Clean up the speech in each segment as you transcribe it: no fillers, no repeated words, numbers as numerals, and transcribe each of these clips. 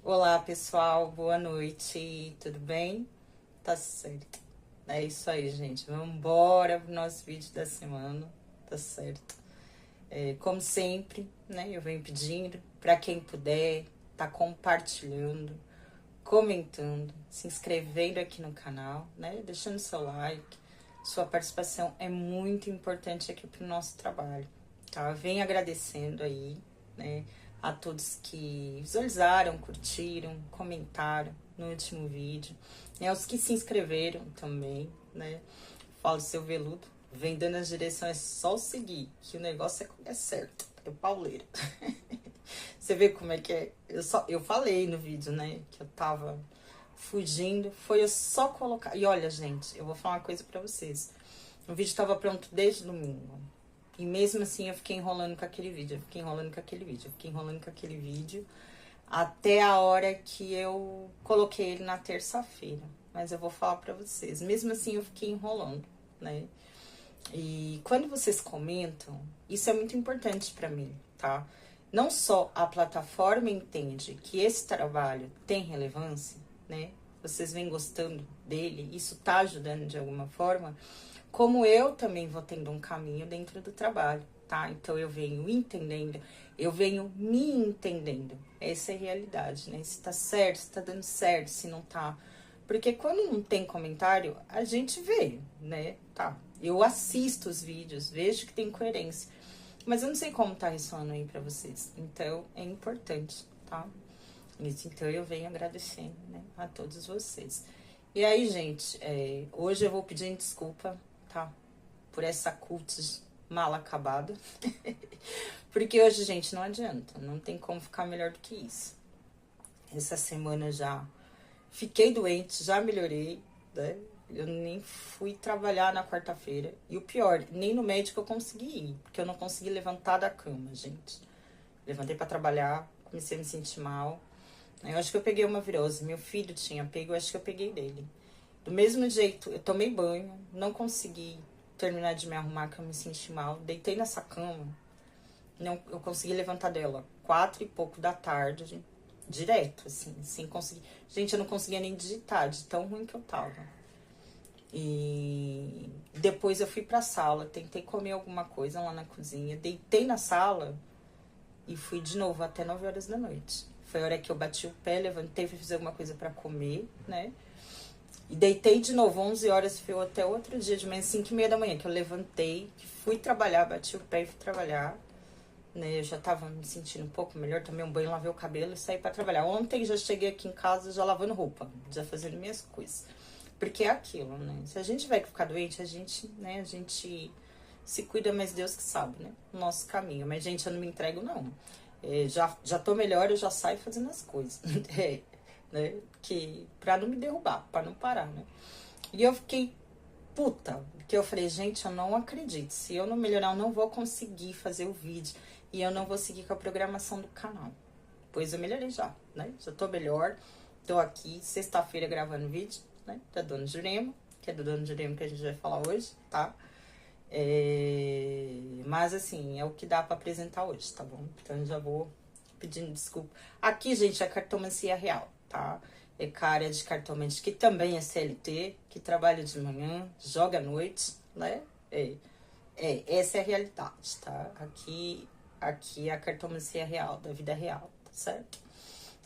Olá, pessoal, boa noite, tudo bem? Tá certo. É isso aí, gente. Vamos embora pro nosso vídeo da semana, tá certo? Como sempre, né? Eu venho pedindo para quem puder, tá compartilhando, comentando, se inscrevendo aqui no canal, né? Deixando seu like. Sua participação é muito importante aqui pro nosso trabalho, tá? Venho agradecendo aí, né? A todos que visualizaram, curtiram, comentaram no último vídeo, né? Os que se inscreveram também, né? Falo seu veludo, vem dando as direções, é só seguir, que o negócio é certo, é pauleiro. Você vê como é que é? Eu falei no vídeo, né? Que eu tava fugindo, foi eu só colocar. E olha, gente, eu vou falar uma coisa pra vocês. O vídeo tava pronto desde domingo. E mesmo assim eu fiquei enrolando com aquele vídeo, eu fiquei enrolando com aquele vídeo, eu fiquei enrolando com aquele vídeo até a hora que eu coloquei ele na terça-feira. Mas eu vou falar pra vocês, mesmo assim eu fiquei enrolando, né? E quando vocês comentam, isso é muito importante pra mim, tá? Não só a plataforma entende que esse trabalho tem relevância, né? Vocês vêm gostando dele, isso tá ajudando de alguma forma, como eu também vou tendo um caminho dentro do trabalho, tá? Então eu venho entendendo, eu venho me entendendo. Essa é a realidade, né? Se tá certo, se tá dando certo, se não tá. Porque quando não tem comentário, a gente vê, né? Tá. Eu assisto os vídeos, vejo que tem coerência. Mas eu não sei como tá ressoando aí pra vocês. Então é importante, tá? Isso, então eu venho agradecendo, né, a todos vocês. E aí, gente, hoje eu vou pedir desculpa, tá? Por essa cults mal acabada. Porque hoje, gente, não adianta. Não tem como ficar melhor do que isso. Essa semana já fiquei doente, já melhorei, né? Eu nem fui trabalhar na quarta-feira. E o pior, nem no médico eu consegui ir. Porque eu não consegui levantar da cama, gente. Levantei pra trabalhar, comecei a me sentir mal. Eu acho que eu peguei uma virose. Meu filho tinha pego, eu acho que eu peguei dele. Do mesmo jeito, eu tomei banho, não consegui terminar de me arrumar, que eu me senti mal. Deitei nessa cama, não, eu consegui levantar dela 4 e pouco da tarde, direto, assim, sem conseguir. Gente, eu não conseguia nem digitar, de tão ruim que eu tava. E depois eu fui pra sala, tentei comer alguma coisa lá na cozinha, deitei na sala e fui de novo até 9 horas da noite. Foi a hora que eu bati o pé, levantei, fui fazer alguma coisa pra comer, né? E deitei de novo, 11 horas, foi até outro dia de manhã, 5 e meia da manhã, que eu levantei, que fui trabalhar, bati o pé e fui trabalhar. Né? Eu já tava me sentindo um pouco melhor, tomei um banho, lavei o cabelo e saí pra trabalhar. Ontem já cheguei aqui em casa já lavando roupa, já fazendo minhas coisas. Porque é aquilo, né? Se a gente vai ficar doente, a gente, né, a gente se cuida, mas Deus que sabe, né? O nosso caminho. Mas, gente, eu não me entrego, não. Já tô melhor, eu já saio fazendo as coisas. Né? Que, pra não me derrubar, pra não parar, né? E eu fiquei puta, porque eu falei, gente, eu não acredito. Se eu não melhorar, eu não vou conseguir fazer o vídeo. E eu não vou seguir com a programação do canal. Pois eu melhorei já, né? Já tô melhor. Tô aqui, sexta-feira, gravando vídeo, né? Da Dona Jurema, que é do Dona Jurema que a gente vai falar hoje, tá? Mas assim, é o que dá pra apresentar hoje, tá bom? Então eu já vou pedindo desculpa. Aqui, gente, é cartomancia real, tá? É cara de cartomante que também é CLT, que trabalha de manhã, joga à noite, né? Essa é a realidade, tá? Aqui é a cartomancia real, da vida real, tá certo?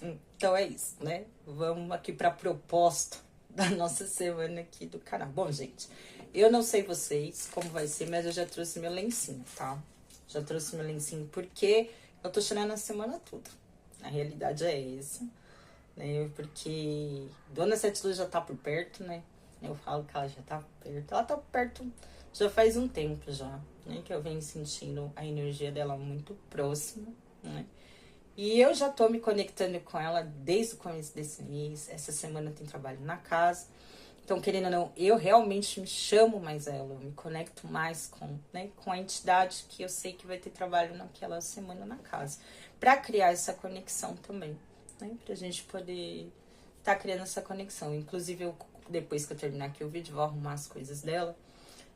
Então é isso, né? Vamos aqui pra proposta da nossa semana aqui do canal. Bom, gente, eu não sei vocês como vai ser, mas eu já trouxe meu lencinho, tá? Já trouxe meu lencinho porque eu tô chorando a semana toda. A realidade é essa, né? Porque Dona Sete Luz já tá por perto, né? Eu falo que ela já tá por perto. Ela tá por perto já faz um tempo já, né? Que eu venho sentindo a energia dela muito próxima, né? E eu já tô me conectando com ela desde o começo desse mês. Essa semana tem trabalho na casa. Então, querendo ou não, eu realmente me chamo mais ela. Eu me conecto mais com, né, com a entidade que eu sei que vai ter trabalho naquela semana na casa. Pra criar essa conexão também, né? Pra gente poder tá criando essa conexão. Inclusive, eu, depois que eu terminar aqui o vídeo, vou arrumar as coisas dela.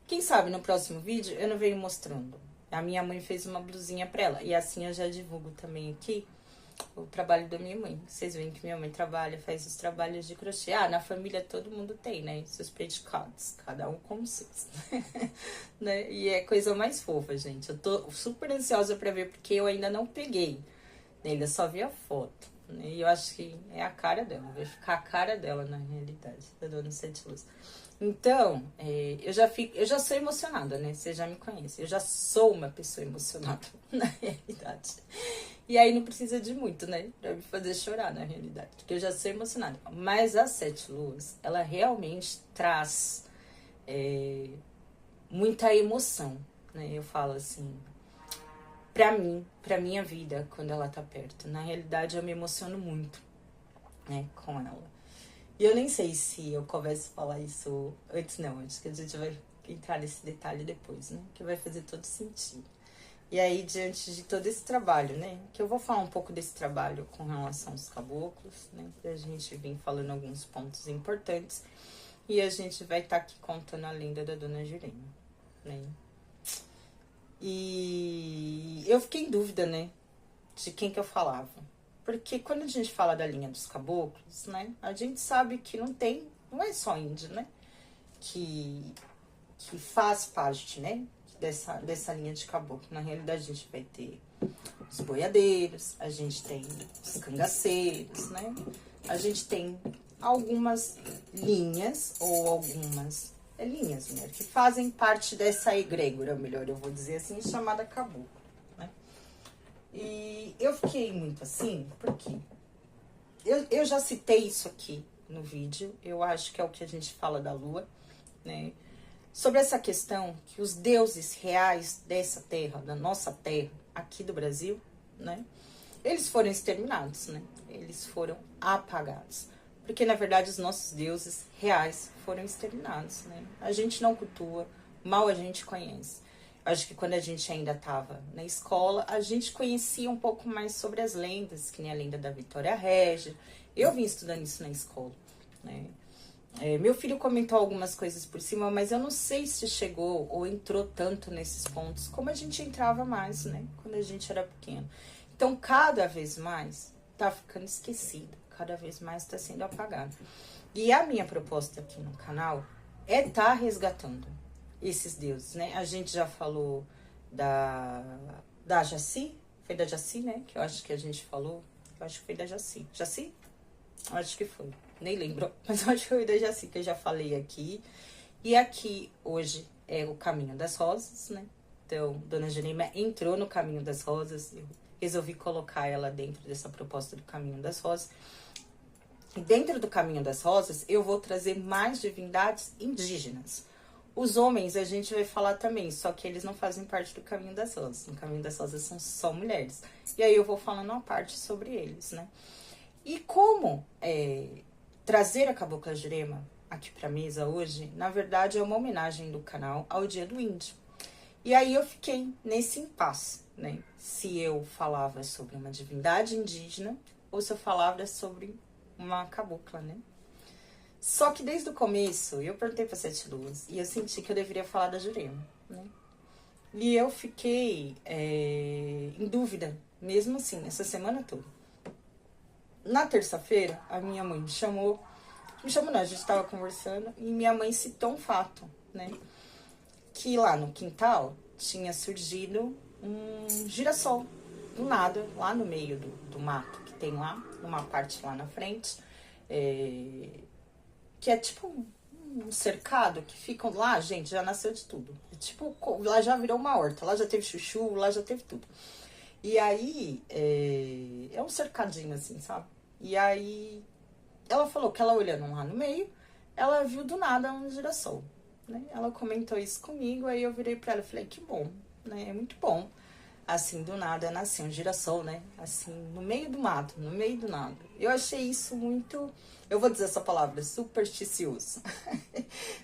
Quem sabe no próximo vídeo eu não venho mostrando. A minha mãe fez uma blusinha pra ela. E assim eu já divulgo também aqui o trabalho da minha mãe. Vocês veem que minha mãe trabalha, faz os trabalhos de crochê. Ah, na família todo mundo tem, né? Seus predicados, cada um como seus. Né? E é coisa mais fofa, gente. Eu tô super ansiosa pra ver, porque eu ainda não peguei. Né? Eu só vi a foto. Né? E eu acho que é a cara dela. Vai ficar a cara dela, na realidade, da Dona Sete Luz. Então, eu já sou emocionada, né? Você já me conhece. Eu já sou uma pessoa emocionada, na realidade. E aí não precisa de muito, né? Pra me fazer chorar, na realidade. Porque eu já sou emocionada. Mas a Sete Luas, ela realmente traz muita emoção, né? Eu falo assim, pra mim, pra minha vida, quando ela tá perto. Na realidade, eu me emociono muito, né? Com ela. E eu nem sei se eu começo a falar isso antes, não. Acho que a gente vai entrar nesse detalhe depois, né? Que vai fazer todo sentido. E aí, diante de todo esse trabalho, né? Que eu vou falar um pouco desse trabalho com relação aos caboclos, né? Pra gente vir falando alguns pontos importantes. E a gente vai estar aqui contando a lenda da Dona Jurema, né? E eu fiquei em dúvida, né? De quem que eu falava. Porque quando a gente fala da linha dos caboclos, né? A gente sabe que não é só índio, né? Que faz parte, né? Dessa linha de caboclo. Na realidade, a gente vai ter os boiadeiros, a gente tem os cangaceiros, né? A gente tem algumas linhas, ou algumas linhas, né? Que fazem parte dessa egrégora, melhor eu vou dizer assim, chamada caboclo, né? E eu fiquei muito assim, porque eu já citei isso aqui no vídeo, eu acho que é o que a gente fala da lua, né? Sobre essa questão que os deuses reais dessa terra, da nossa terra, aqui do Brasil, né? Eles foram exterminados, né? Eles foram apagados. Porque, na verdade, os nossos deuses reais foram exterminados, né? A gente não cultua, mal a gente conhece. Acho que quando a gente ainda estava na escola, a gente conhecia um pouco mais sobre as lendas, que nem a lenda da Vitória Régia. Eu vim estudando isso na escola, né? Meu filho comentou algumas coisas por cima, mas eu não sei se chegou ou entrou tanto nesses pontos como a gente entrava mais, né? Quando a gente era pequeno. Então, cada vez mais tá ficando esquecido, cada vez mais tá sendo apagado. E a minha proposta aqui no canal é tá resgatando esses deuses, né? A gente já falou da Jaci, foi da Jaci, né? Que eu acho que a gente falou, eu acho que foi da Jaci. Jaci? Acho que foi. Nem lembro, mas acho que foi da Jaci que eu já falei aqui. E aqui, hoje, é o Caminho das Rosas, né? Então, Dona Jurema entrou no Caminho das Rosas. Eu resolvi colocar ela dentro dessa proposta do Caminho das Rosas. E dentro do Caminho das Rosas, eu vou trazer mais divindades indígenas. Os homens, a gente vai falar também, só que eles não fazem parte do Caminho das Rosas. No Caminho das Rosas são só mulheres. E aí eu vou falando uma parte sobre eles, né? E como trazer a Cabocla Jurema aqui pra mesa hoje, na verdade é uma homenagem do canal ao Dia do Índio. E aí eu fiquei nesse impasse, né? Se eu falava sobre uma divindade indígena ou se eu falava sobre uma cabocla, né? Só que desde o começo eu perguntei pra Sete Luas e eu senti que eu deveria falar da Jurema, né? E eu fiquei em dúvida, mesmo assim, essa semana toda. Na terça-feira, a minha mãe me chamou não, a gente estava conversando e minha mãe citou um fato, né? Que lá no quintal tinha surgido um girassol, do nada, lá no meio do mato que tem lá, numa parte lá na frente, que é tipo um cercado que ficam lá, gente, já nasceu de tudo. Tipo, lá já virou uma horta, lá já teve chuchu, lá já teve tudo. E aí, é um cercadinho assim, sabe? E aí, ela falou que ela olhando lá no meio, ela viu do nada um girassol, né? Ela comentou isso comigo, aí eu virei pra ela e falei, que bom, né? É muito bom. Assim, do nada, nasceu um girassol, né? Assim, no meio do mato, no meio do nada. Eu achei isso muito, eu vou dizer essa palavra, supersticioso.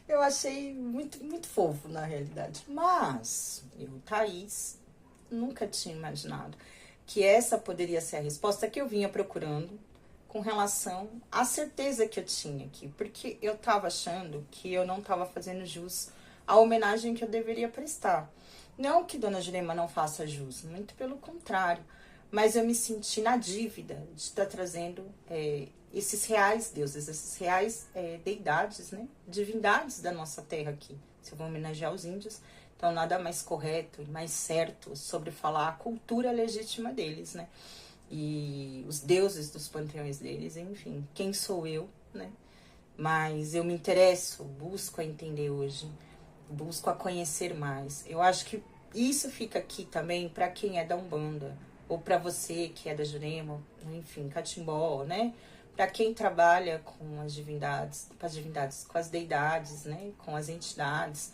Eu achei muito, muito fofo, na realidade. Mas, eu, Thaís, nunca tinha imaginado que essa poderia ser a resposta que eu vinha procurando com relação à certeza que eu tinha aqui, porque eu tava achando que eu não tava fazendo jus à homenagem que eu deveria prestar. Não que Dona Jurema não faça jus, muito pelo contrário, mas eu me senti na dívida de estar trazendo esses reais deuses, esses reais deidades, né? Divindades da nossa terra aqui. Se eu vou homenagear os índios, então nada mais correto e mais certo sobre falar a cultura legítima deles, né? E os deuses dos panteões deles, enfim, quem sou eu, né? Mas eu me interesso, busco a entender hoje, busco a conhecer mais. Eu acho que isso fica aqui também para quem é da Umbanda, ou para você que é da Jurema, enfim, Catimbó, né? Para quem trabalha com as divindades, com as deidades, né? Com as entidades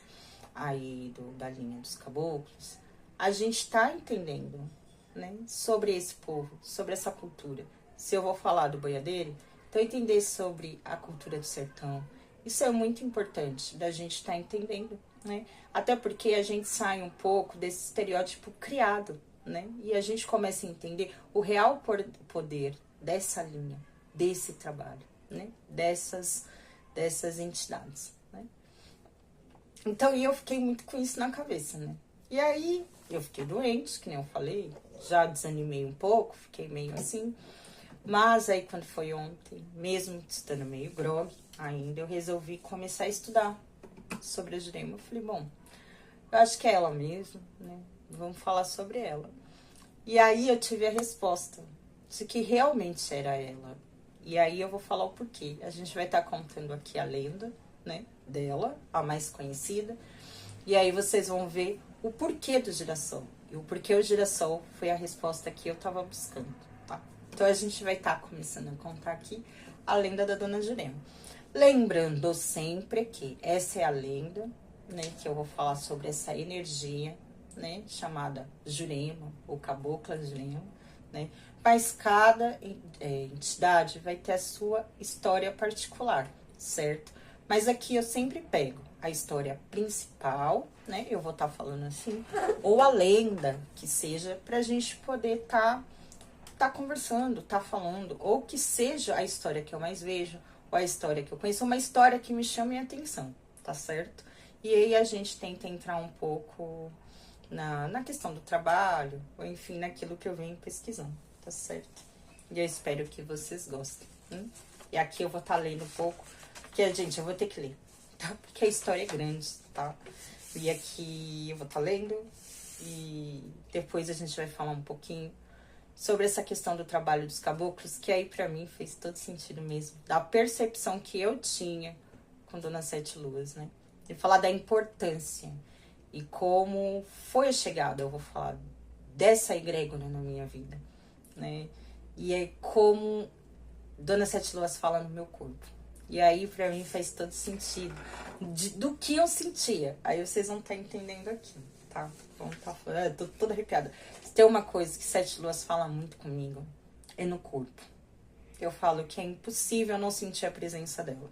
aí da linha dos caboclos, a gente está entendendo, né? Sobre esse povo, sobre essa cultura. Se eu vou falar do boiadeiro, então entender sobre a cultura do sertão. Isso é muito importante da gente estar entendendo, né? Até porque a gente sai um pouco desse estereótipo criado, né? E a gente começa a entender o real poder dessa linha, desse trabalho, né? Dessas entidades, né? Então, eu fiquei muito com isso na cabeça, né? E aí, eu fiquei doente, que nem eu falei, já desanimei um pouco, fiquei meio assim. Mas aí, quando foi ontem, mesmo estando meio grogue ainda, eu resolvi começar a estudar sobre a Jurema. Eu falei, bom, eu acho que é ela mesmo, né? Vamos falar sobre ela. E aí eu tive a resposta de que realmente era ela. E aí eu vou falar o porquê. A gente vai estar contando aqui a lenda, né, dela, a mais conhecida. E aí vocês vão ver o porquê do girassol. E o porquê o girassol foi a resposta que eu tava buscando, tá? Então a gente vai estar começando a contar aqui a lenda da Dona Jurema. Lembrando sempre que essa é a lenda, né, que eu vou falar sobre essa energia, né, chamada Jurema, ou Cabocla Jurema, né? Mas cada entidade vai ter a sua história particular, certo? Mas aqui eu sempre pego a história principal, né? Eu vou estar falando assim, ou a lenda, que seja, pra gente poder tá conversando, tá falando, ou que seja a história que eu mais vejo, ou a história que eu conheço, uma história que me chame a atenção, tá certo? E aí a gente tenta entrar um pouco na questão do trabalho, ou enfim, naquilo que eu venho pesquisando, tá certo? E eu espero que vocês gostem. E aqui eu vou estar lendo um pouco, porque, gente, eu vou ter que ler, tá? Porque a história é grande, tá? E aqui eu vou estar lendo, e depois a gente vai falar um pouquinho sobre essa questão do trabalho dos caboclos, que aí pra mim fez todo sentido mesmo, da percepção que eu tinha com Dona Sete Luas, né? E falar da importância e como foi a chegada, eu vou falar, dessa egrégora na minha vida, né? E é como Dona Sete Luas fala no meu corpo. E aí, pra mim, faz todo sentido do que eu sentia. Aí vocês vão estar entendendo aqui, tá? Vão tá falando, tô toda arrepiada. Se tem uma coisa que Sete Luas fala muito comigo, é no corpo. Eu falo que é impossível não sentir a presença dela.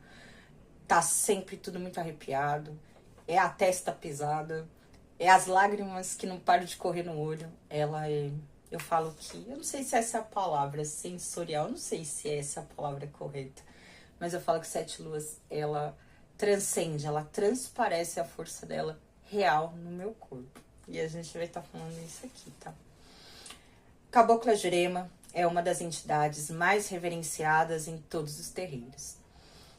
Tá sempre tudo muito arrepiado, é a testa pesada, é as lágrimas que não param de correr no olho. Ela é... Eu falo que... Eu não sei se essa é a palavra sensorial, eu não sei se essa é a palavra correta. Mas eu falo que Sete Luas, ela transcende, ela transparece a força dela real no meu corpo. E a gente vai estar falando isso aqui, tá? Cabocla Jurema é uma das entidades mais reverenciadas em todos os terreiros.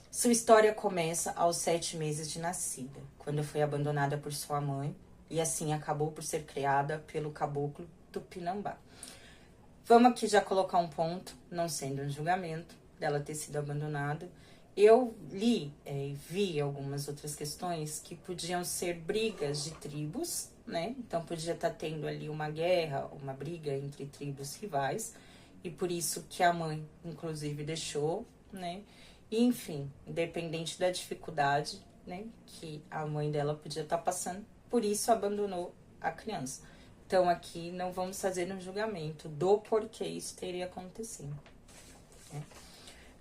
Sua história começa aos 7 meses de nascida, quando foi abandonada por sua mãe e assim acabou por ser criada pelo caboclo Tupinambá. Vamos aqui já colocar um ponto, não sendo um julgamento dela ter sido abandonada. Eu li e vi algumas outras questões que podiam ser brigas de tribos, né? Então podia estar tendo ali uma guerra, uma briga entre tribos rivais, e por isso que a mãe, inclusive, deixou, né? E, enfim, independente da dificuldade, né, que a mãe dela podia estar passando, por isso abandonou a criança. Então aqui não vamos fazer um julgamento do porquê isso teria acontecido, né?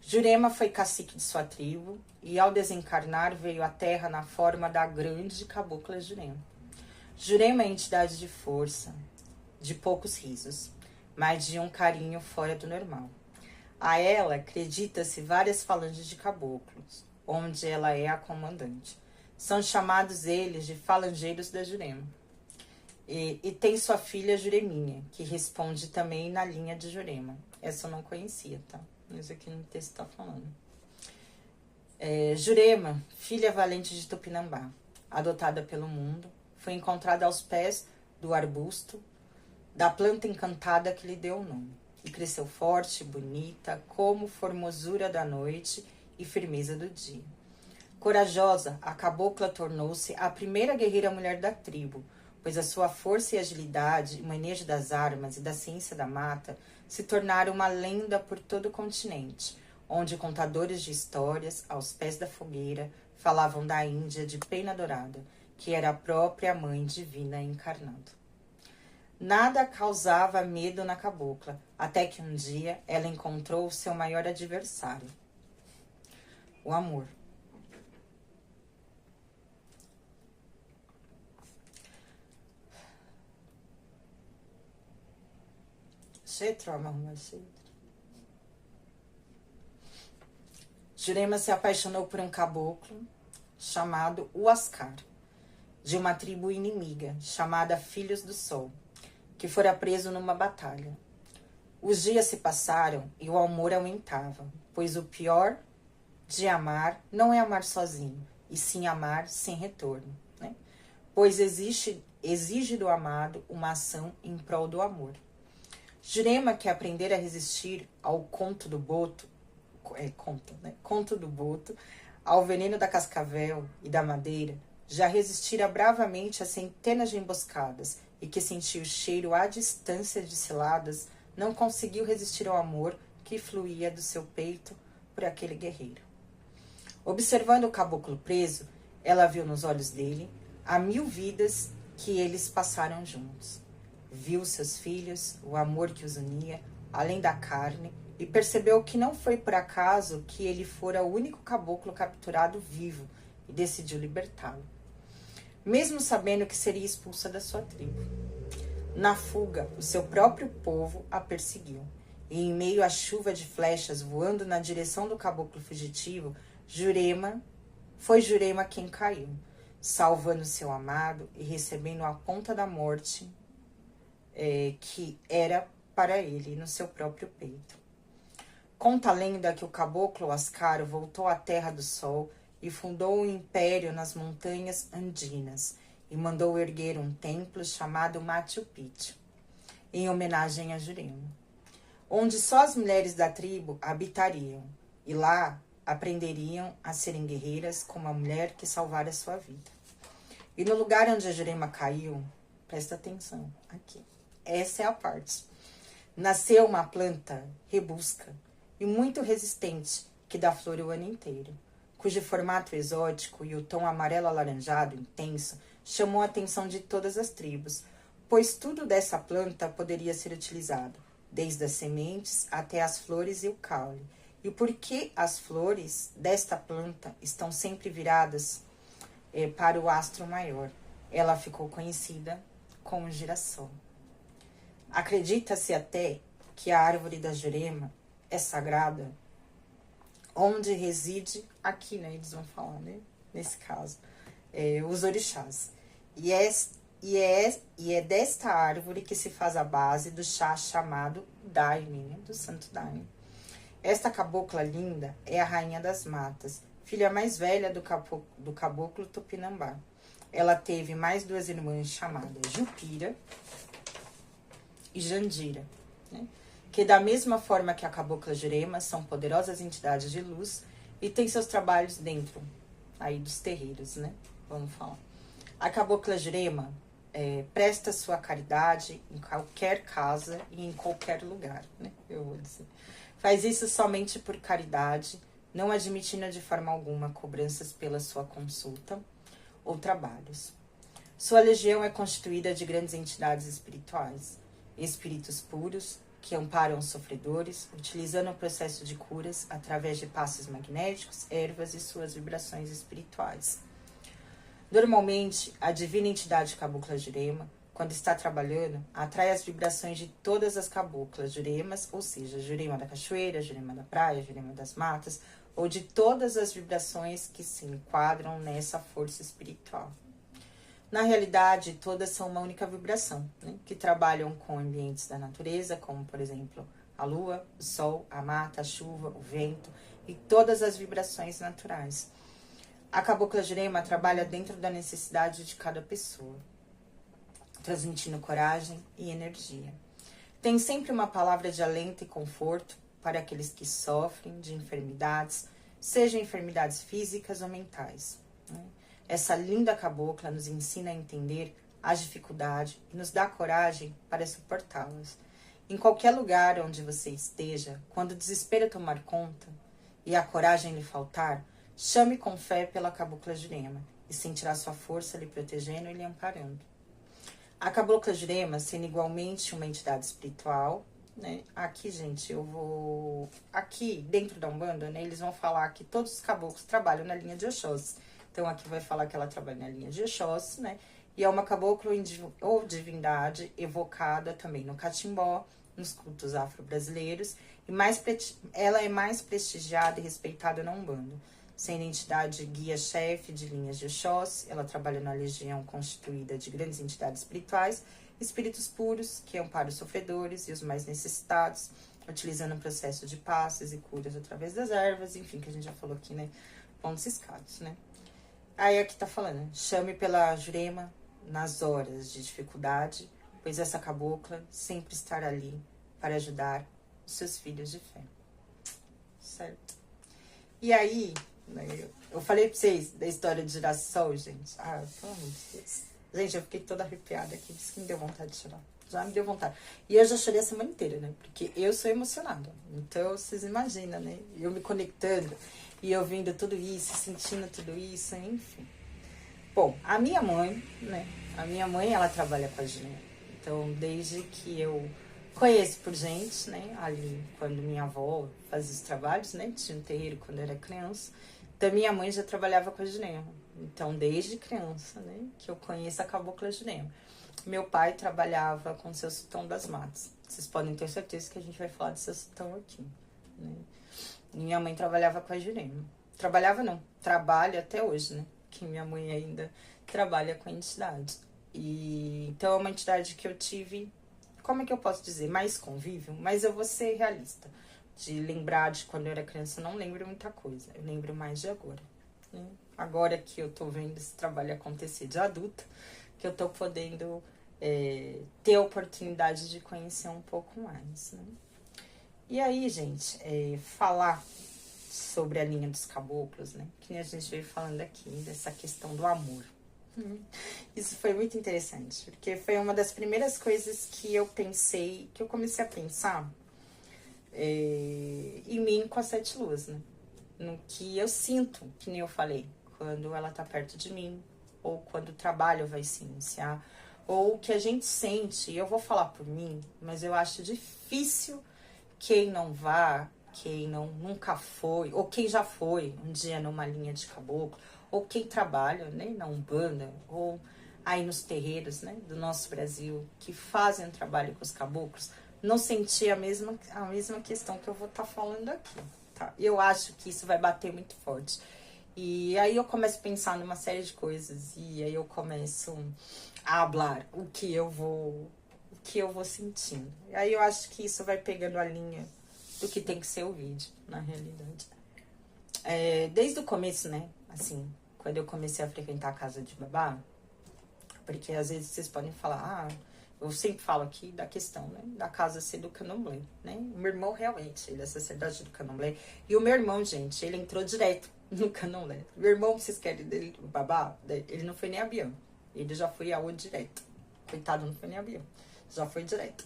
Jurema foi cacique de sua tribo e ao desencarnar veio à terra na forma da grande cabocla Jurema. Jurema é entidade de força, de poucos risos, mas de um carinho fora do normal. A ela acredita-se várias falanges de caboclos, onde ela é a comandante. São chamados eles de falangeiros da Jurema. E tem sua filha Jureminha, que responde também na linha de Jurema. Essa eu não conhecia, tá? Mas aqui no texto tá falando. Jurema, filha valente de Tupinambá, adotada pelo mundo, foi encontrada aos pés do arbusto da planta encantada que lhe deu o nome. E cresceu forte, bonita, como formosura da noite e firmeza do dia. Corajosa, a cabocla tornou-se a primeira guerreira mulher da tribo, pois a sua força e agilidade, o manejo das armas e da ciência da mata se tornaram uma lenda por todo o continente, onde contadores de histórias, aos pés da fogueira, falavam da Índia de Pena Dourada, que era a própria Mãe Divina encarnada. Nada causava medo na cabocla, até que um dia ela encontrou o seu maior adversário, o amor. Jurema se apaixonou por um caboclo chamado Huascar, de uma tribo inimiga chamada Filhos do Sol, que fora preso numa batalha. Os dias se passaram e o amor aumentava, pois o pior de amar não é amar sozinho, e sim amar sem retorno, né? Pois exige do amado uma ação em prol do amor. Jurema, que aprender a resistir ao conto do boto, conto do boto, ao veneno da cascavel e da madeira, já resistira bravamente a centenas de emboscadas e que sentiu o cheiro à distância de ciladas, não conseguiu resistir ao amor que fluía do seu peito por aquele guerreiro. Observando o caboclo preso, ela viu nos olhos dele a 1000 vidas que eles passaram juntos. Viu seus filhos, o amor que os unia, além da carne, e percebeu que não foi por acaso que ele fora o único caboclo capturado vivo e decidiu libertá-lo, mesmo sabendo que seria expulsa da sua tribo. Na fuga, o seu próprio povo a perseguiu, e em meio à chuva de flechas voando na direção do caboclo fugitivo, foi Jurema quem caiu, salvando seu amado e recebendo a ponta da morte que era para ele no seu próprio peito. Conta a lenda que o caboclo Huascar voltou à Terra do Sol e fundou um império nas montanhas andinas e mandou erguer um templo chamado Machu Picchu, em homenagem a Jurema, onde só as mulheres da tribo habitariam, e lá aprenderiam a serem guerreiras como a mulher que salvara sua vida. E no lugar onde a Jurema caiu, presta atenção aqui, essa é a parte, nasceu uma planta rebusca e muito resistente que dá flor o ano inteiro, cujo formato exótico e o tom amarelo-alaranjado intenso chamou a atenção de todas as tribos, pois tudo dessa planta poderia ser utilizado, desde as sementes até as flores e o caule. E por que as flores desta planta estão sempre viradas para o astro maior? Ela ficou conhecida como girassol. Acredita-se até que a árvore da Jurema é sagrada, onde reside, aqui, né, eles vão falar, né, nesse caso, os orixás. E é desta árvore que se faz a base do chá chamado Daime, né, do Santo Daime. Esta cabocla linda é a rainha das matas, filha mais velha do caboclo Tupinambá. Ela teve mais 2 irmãs chamadas Jupira e Jandira, né? Que da mesma forma que a cabocla Jurema são poderosas entidades de luz e têm seus trabalhos dentro aí dos terreiros, né? Vamos falar. A cabocla Jurema presta sua caridade em qualquer casa e em qualquer lugar, né? Eu vou dizer. Faz isso somente por caridade, não admitindo de forma alguma cobranças pela sua consulta ou trabalhos. Sua legião é constituída de grandes entidades espirituais, espíritos puros, que amparam os sofredores, utilizando o processo de curas através de passes magnéticos, ervas e suas vibrações espirituais. Normalmente, a divina entidade cabocla Jurema, quando está trabalhando, atrai as vibrações de todas as caboclas Juremas, ou seja, Jurema da cachoeira, Jurema da praia, Jurema das matas, ou de todas as vibrações que se enquadram nessa força espiritual. Na realidade, todas são uma única vibração, né? Que trabalham com ambientes da natureza, como, por exemplo, a lua, o sol, a mata, a chuva, o vento e todas as vibrações naturais. A Cabocla Jurema trabalha dentro da necessidade de cada pessoa, transmitindo coragem e energia. Tem sempre uma palavra de alento e conforto para aqueles que sofrem de enfermidades, sejam enfermidades físicas ou mentais, né? Essa linda cabocla nos ensina a entender as dificuldades e nos dá coragem para suportá-las. Em qualquer lugar onde você esteja, quando o desespero tomar conta e a coragem lhe faltar, chame com fé pela Cabocla Jurema e sentirá sua força lhe protegendo e lhe amparando. A Cabocla Jurema, sendo igualmente uma entidade espiritual, né? Aqui, gente, eu vou... Aqui, dentro da Umbanda, né, eles vão falar que todos os caboclos trabalham na linha de Oxóssi. Então, aqui vai falar que ela trabalha na linha de Oxóssi, né? E é uma cabocla ou divindade evocada também no catimbó, nos cultos afro-brasileiros. E ela é mais prestigiada e respeitada na Umbanda. Sendo entidade guia-chefe de linhas de Oxóssi, ela trabalha na legião constituída de grandes entidades espirituais, espíritos puros, que amparam os sofredores e os mais necessitados, utilizando o processo de passes e curas através das ervas, enfim, que a gente já falou aqui, né? Pontos escados, né? Aí aqui tá falando, chame pela Jurema nas horas de dificuldade, pois essa cabocla sempre estará ali para ajudar os seus filhos de fé. Certo? E aí, né, eu falei pra vocês da história de girassol, gente. Ah, pelo amor de Deus. Gente, eu fiquei toda arrepiada aqui, por isso que me deu vontade de chorar. Já me deu vontade. E eu já chorei a semana inteira, né? Porque eu sou emocionada. Então, vocês imaginam, né? Eu me conectando e eu vendo tudo isso, sentindo tudo isso, enfim. Bom, a minha mãe, né? A minha mãe, ela trabalha com a Jurema. Então, desde que eu conheço por gente, né? Ali, quando minha avó fazia os trabalhos, né? Tinha um terreiro quando eu era criança. Então, minha mãe já trabalhava com a Jurema. Então, desde criança, né? Que eu conheço a Cabocla Jurema. Meu pai trabalhava com o seu Sultão das Matas. Vocês podem ter certeza que a gente vai falar do seu Sultão aqui, né? Minha mãe trabalhava com a Jurema. Trabalhava não, trabalha até hoje, né? Que minha mãe ainda trabalha com a entidade. E então é uma entidade que eu tive, como é que eu posso dizer, mais convívio, mas eu vou ser realista. De lembrar de quando eu era criança, eu não lembro muita coisa. Eu lembro mais de agora, né? Agora que eu tô vendo esse trabalho acontecer de adulta, que eu tô podendo ter a oportunidade de conhecer um pouco mais, né? E aí, gente, falar sobre a linha dos caboclos, né? Que nem a gente veio falando aqui, dessa questão do amor. Isso foi muito interessante, porque foi uma das primeiras coisas que eu pensei, que eu comecei a pensar em mim com as 7 luas, né? No que eu sinto, que nem eu falei, quando ela tá perto de mim, ou quando o trabalho vai se iniciar, ou o que a gente sente. Eu vou falar por mim, mas eu acho difícil quem não vá, quem nunca foi, ou quem já foi um dia numa linha de caboclo, ou quem trabalha, né, na Umbanda, ou aí nos terreiros, né, do nosso Brasil, que fazem um trabalho com os caboclos, não sentir a mesma questão que eu vou estar falando aqui, tá? Eu acho que isso vai bater muito forte. E aí eu começo a pensar numa série de coisas, e aí eu começo a hablar o que eu vou sentindo. E aí eu acho que isso vai pegando a linha do que tem que ser o vídeo, na realidade. Desde o começo, né, assim, quando eu comecei a frequentar a casa de babá, porque às vezes vocês podem falar, eu sempre falo aqui da questão, né, da casa ser do Candomblé, né? O meu irmão realmente, ele é sacerdote do Candomblé. E o meu irmão, gente, ele entrou direto no Candomblé. Meu irmão, vocês querem dele, o babá, ele não foi nem avião. Ele já foi a direto. Coitado, não foi nem avião. Já foi direto,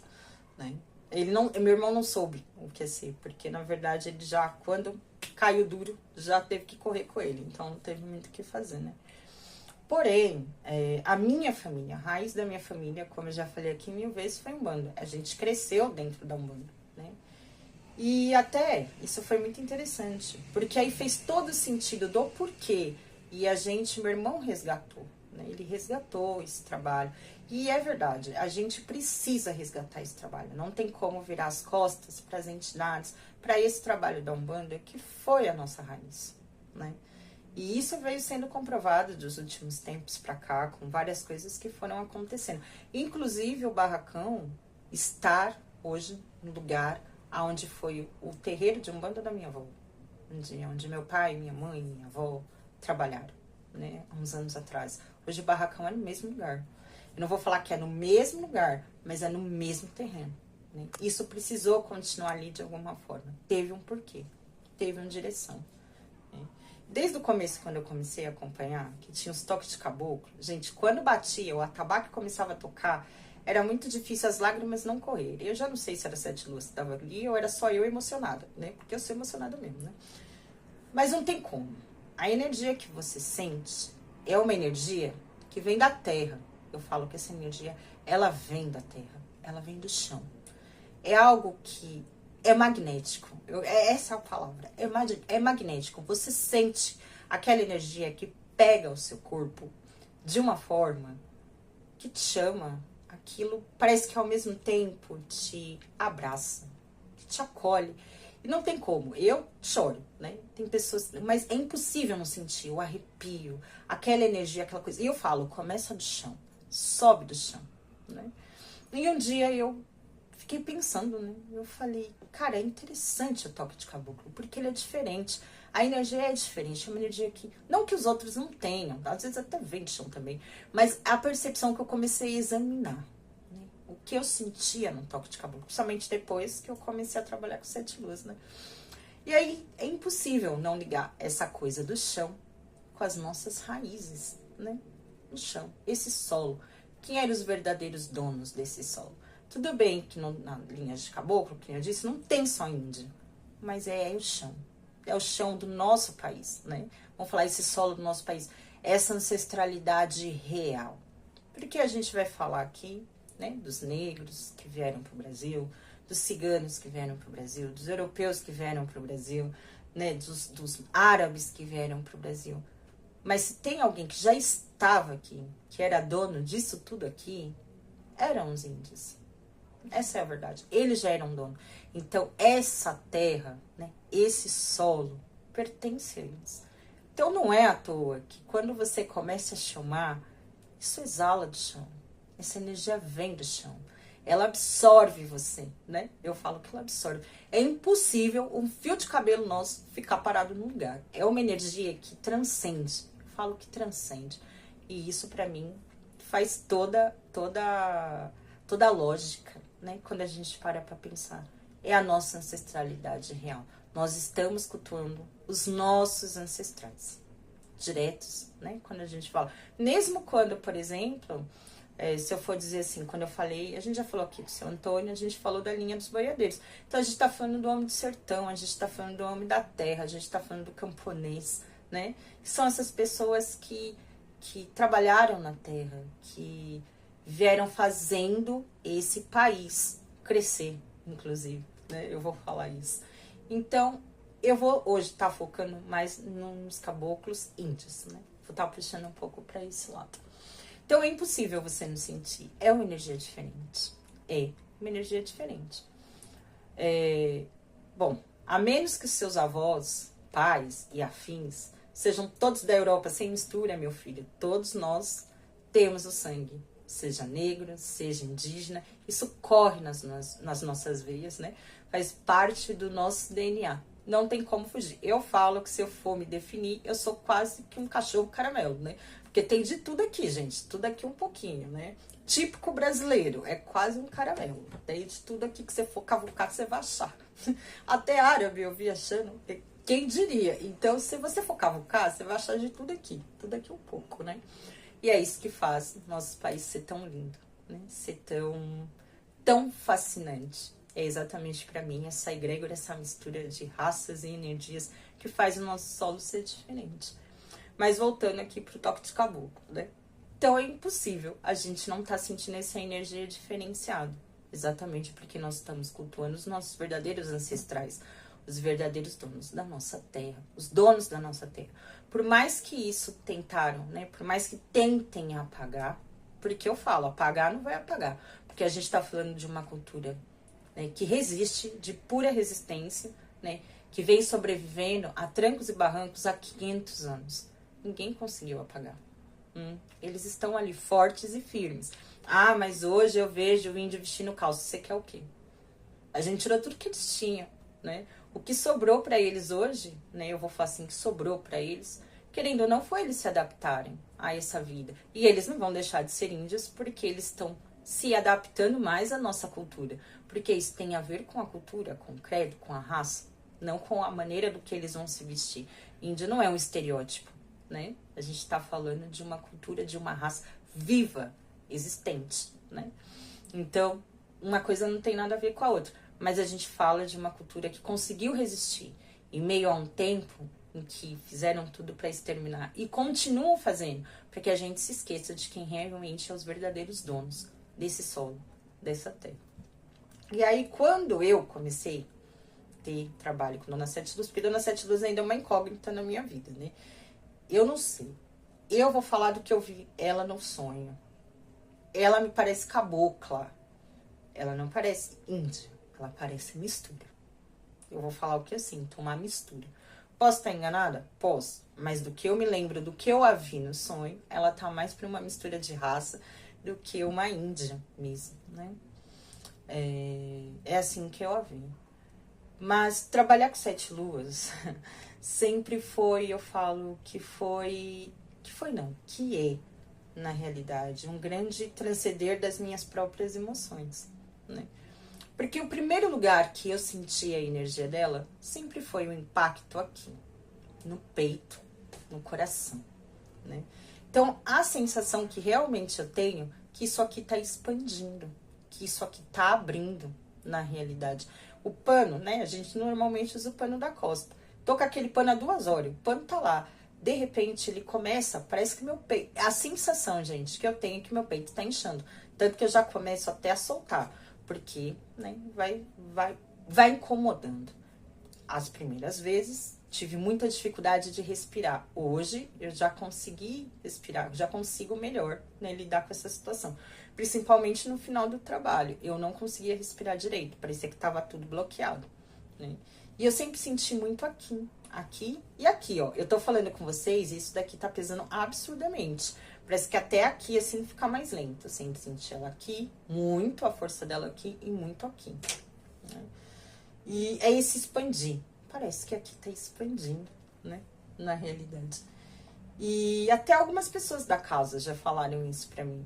né? Meu irmão não soube o que ia ser, porque na verdade ele já, quando caiu duro, já teve que correr com ele. Então não teve muito o que fazer, né? Porém, a minha família, a raiz da minha família, como eu já falei aqui 1000 vezes, foi Umbanda. A gente cresceu dentro da Umbanda, né? E até, isso foi muito interessante, porque aí fez todo sentido do porquê. E meu irmão resgatou, né? Ele resgatou esse trabalho. E é verdade, a gente precisa resgatar esse trabalho. Não tem como virar as costas para as entidades, para esse trabalho da Umbanda, que foi a nossa raiz, né? E isso veio sendo comprovado dos últimos tempos para cá, com várias coisas que foram acontecendo. Inclusive o barracão estar hoje no lugar onde foi o terreiro de Umbanda da minha avó, onde meu pai, minha mãe, minha avó trabalharam, né, há uns anos atrás. Hoje o barracão é no mesmo lugar. Eu não vou falar que é no mesmo lugar, mas é no mesmo terreno, né? Isso precisou continuar ali de alguma forma. Teve um porquê, teve uma direção. Desde o começo, quando eu comecei a acompanhar, que tinha os toques de caboclo, gente, quando batia, o atabaque começava a tocar, era muito difícil as lágrimas não correrem. Eu já não sei se era Sete Luas que estava ali ou era só eu emocionada, né? Porque eu sou emocionada mesmo, né? Mas não tem como. A energia que você sente é uma energia que vem da terra. Eu falo que essa energia, ela vem da terra, ela vem do chão. É algo que é magnético. Essa é a palavra. É magnético. Você sente aquela energia que pega o seu corpo de uma forma que te chama. Aquilo parece que ao mesmo tempo te abraça, que te acolhe. E não tem como. Eu choro, né? Tem pessoas... Mas é impossível não sentir o arrepio, aquela energia, aquela coisa. E eu falo, começa do chão, sobe do chão, né? E um dia eu fiquei pensando, né? Eu falei, cara, é interessante o toque de caboclo, porque ele é diferente. A energia é diferente, é uma energia que... Não que os outros não tenham, às vezes até vem de chão também. Mas a percepção que eu comecei a examinar, né? O que eu sentia no toque de caboclo, principalmente depois que eu comecei a trabalhar com Sete Luas, né? E aí é impossível não ligar essa coisa do chão com as nossas raízes, né? O chão, esse solo. Quem eram os verdadeiros donos desse solo? Tudo bem que na linha de caboclo, que eu disse, não tem só índio, mas é o chão. É o chão do nosso país, né? Vamos falar esse solo do nosso país. Essa ancestralidade real. Porque a gente vai falar aqui, né? Dos negros que vieram para o Brasil, dos ciganos que vieram para o Brasil, dos europeus que vieram para o Brasil, né? Dos árabes que vieram para o Brasil. Mas se tem alguém que já estava aqui, que era dono disso tudo aqui, eram os índios. Essa é a verdade. Eles já eram dono. Então, essa terra, né, esse solo, pertence a eles. Então, não é à toa que quando você começa a chamar, isso exala do chão. Essa energia vem do chão. Ela absorve você, né? Eu falo que ela absorve. É impossível um fio de cabelo nosso ficar parado no lugar. É uma energia que transcende. Eu falo que transcende. E isso, pra mim, faz toda a lógica, né? Quando a gente para pra pensar. É a nossa ancestralidade real. Nós estamos cultuando os nossos ancestrais. Diretos, né? Quando a gente fala. Mesmo quando, por exemplo, se eu for dizer assim, quando eu falei, a gente já falou aqui do seu Antônio, a gente falou da linha dos boiadeiros. Então a gente tá falando do homem do sertão, a gente tá falando do homem da terra, a gente tá falando do camponês, né? São essas pessoas que trabalharam na terra, que vieram fazendo esse país crescer, inclusive, né? Eu vou falar isso. Então, eu vou hoje estar focando mais nos caboclos índios, né? Vou estar puxando um pouco para esse lado. Então, é impossível você não sentir. É uma energia diferente. É uma energia diferente. Bom, a menos que os seus avós, pais e afins sejam todos da Europa, sem mistura, meu filho. Todos nós temos o sangue. Seja negro, seja indígena. Isso corre nas nossas veias, né? Faz parte do nosso DNA. Não tem como fugir. Eu falo que se eu for me definir, eu sou quase que um cachorro caramelo, né? Porque tem de tudo aqui, gente. Tudo aqui um pouquinho, né? Típico brasileiro. É quase um caramelo. Tem de tudo aqui que você for cavucar, que você vai achar. Até árabe eu vi achando. Quem diria? Então, se você for cavucar, você vai achar de tudo aqui. Tudo aqui um pouco, né? E é isso que faz nosso país ser tão lindo, né? Ser tão fascinante. É exatamente para mim essa egrégora, essa mistura de raças e energias que faz o nosso solo ser diferente. Mas voltando aqui pro toque de caboclo, né? Então é impossível a gente não estar sentindo essa energia diferenciada. Exatamente porque nós estamos cultuando os nossos verdadeiros ancestrais, os verdadeiros donos da nossa terra, os donos da nossa terra. Por mais que isso tentaram, né? Por mais que tentem apagar, porque eu falo, apagar não vai apagar, porque a gente está falando de uma cultura, né, que resiste, de pura resistência, né? que vem sobrevivendo a trancos e barrancos há 500 anos. Ninguém conseguiu apagar. Eles estão ali fortes e firmes. Ah, mas hoje eu vejo o índio vestindo calça. Você quer o quê? A gente tirou tudo que eles tinham, né? O que sobrou para eles hoje, né? Eu vou falar assim, que sobrou para eles, querendo ou não, foi eles se adaptarem a essa vida. E eles não vão deixar de ser índios porque eles estão se adaptando mais à nossa cultura. Porque isso tem a ver com a cultura, com o credo, com a raça, não com a maneira do que eles vão se vestir. Índio não é um estereótipo, né? A gente está falando de uma cultura, de uma raça viva, existente, né? Então, uma coisa não tem nada a ver com a outra. Mas a gente fala de uma cultura que conseguiu resistir em meio a um tempo em que fizeram tudo para exterminar e continuam fazendo, para que a gente se esqueça de quem realmente é os verdadeiros donos desse solo, dessa terra. E aí, quando eu comecei a ter trabalho com Dona Sete Luz, porque Dona Sete Luz ainda é uma incógnita na minha vida, né? Eu não sei. Eu vou falar do que eu vi ela no sonho. Ela me parece cabocla. Ela não parece índia. Ela parece mistura. Eu vou falar o que eu sinto, uma mistura. Posso estar enganada? Posso. Mas do que eu me lembro, do que eu a vi no sonho, ela tá mais pra uma mistura de raça do que uma índia mesmo, né? É assim que eu a vi. Mas trabalhar com 7 luas sempre foi, eu falo que é, na realidade, um grande transcender das minhas próprias emoções, né? Porque o primeiro lugar que eu senti a energia dela sempre foi o impacto aqui, no peito, no coração, né? Então, a sensação que realmente eu tenho, que isso aqui tá expandindo, que isso aqui tá abrindo na realidade. O pano, né? A gente normalmente usa o pano da costa. Tô com aquele pano há 2 horas, o pano tá lá. De repente, ele começa, parece que meu peito... A sensação, gente, que eu tenho é que meu peito tá inchando. Tanto que eu já começo até a soltar. Porque, né, vai incomodando. As primeiras vezes, tive muita dificuldade de respirar. Hoje, eu já consegui respirar, já consigo melhor, né, lidar com essa situação. Principalmente no final do trabalho. Eu não conseguia respirar direito, parecia que tava tudo bloqueado, né? E eu sempre senti muito aqui e aqui, ó. Eu tô falando com vocês e isso daqui tá pesando absurdamente. Parece que até aqui, assim, fica mais lento. Eu sempre senti ela aqui, muito, a força dela aqui e muito aqui, né? E é esse expandir. Parece que aqui tá expandindo, né? Na realidade. E até algumas pessoas da casa já falaram isso pra mim.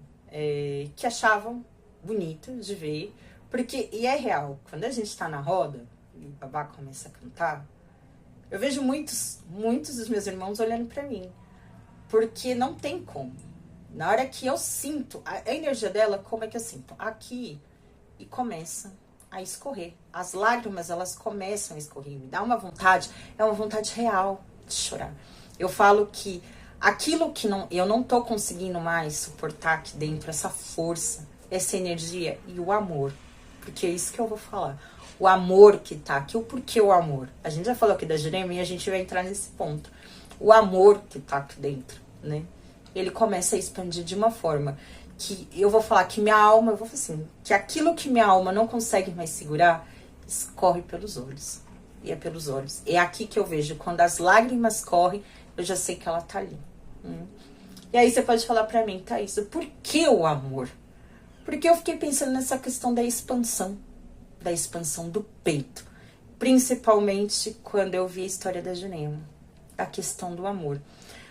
Que achavam bonito de ver. Porque, e é real, quando a gente tá na roda e o babá começa a cantar, eu vejo muitos dos meus irmãos olhando pra mim. Porque não tem como. Na hora que eu sinto a energia dela, como é que eu sinto? Aqui, e começa a escorrer. As lágrimas, elas começam a escorrer. Me dá uma vontade, é uma vontade real de chorar. Eu falo que aquilo que eu não tô conseguindo mais suportar aqui dentro, essa força, essa energia e o amor. Porque é isso que eu vou falar. O amor que tá aqui, o porquê o amor. A gente já falou aqui da Jurema e a gente vai entrar nesse ponto. O amor que tá aqui dentro, né? Ele começa a expandir de uma forma que eu vou falar que minha alma, eu vou falar assim, que aquilo que minha alma não consegue mais segurar, escorre pelos olhos. E é pelos olhos. É aqui que eu vejo, quando as lágrimas correm, eu já sei que ela tá ali. E aí você pode falar pra mim, Thaís, por que o amor? Porque eu fiquei pensando nessa questão da expansão do peito. Principalmente quando eu vi a história da Jurema, a questão do amor.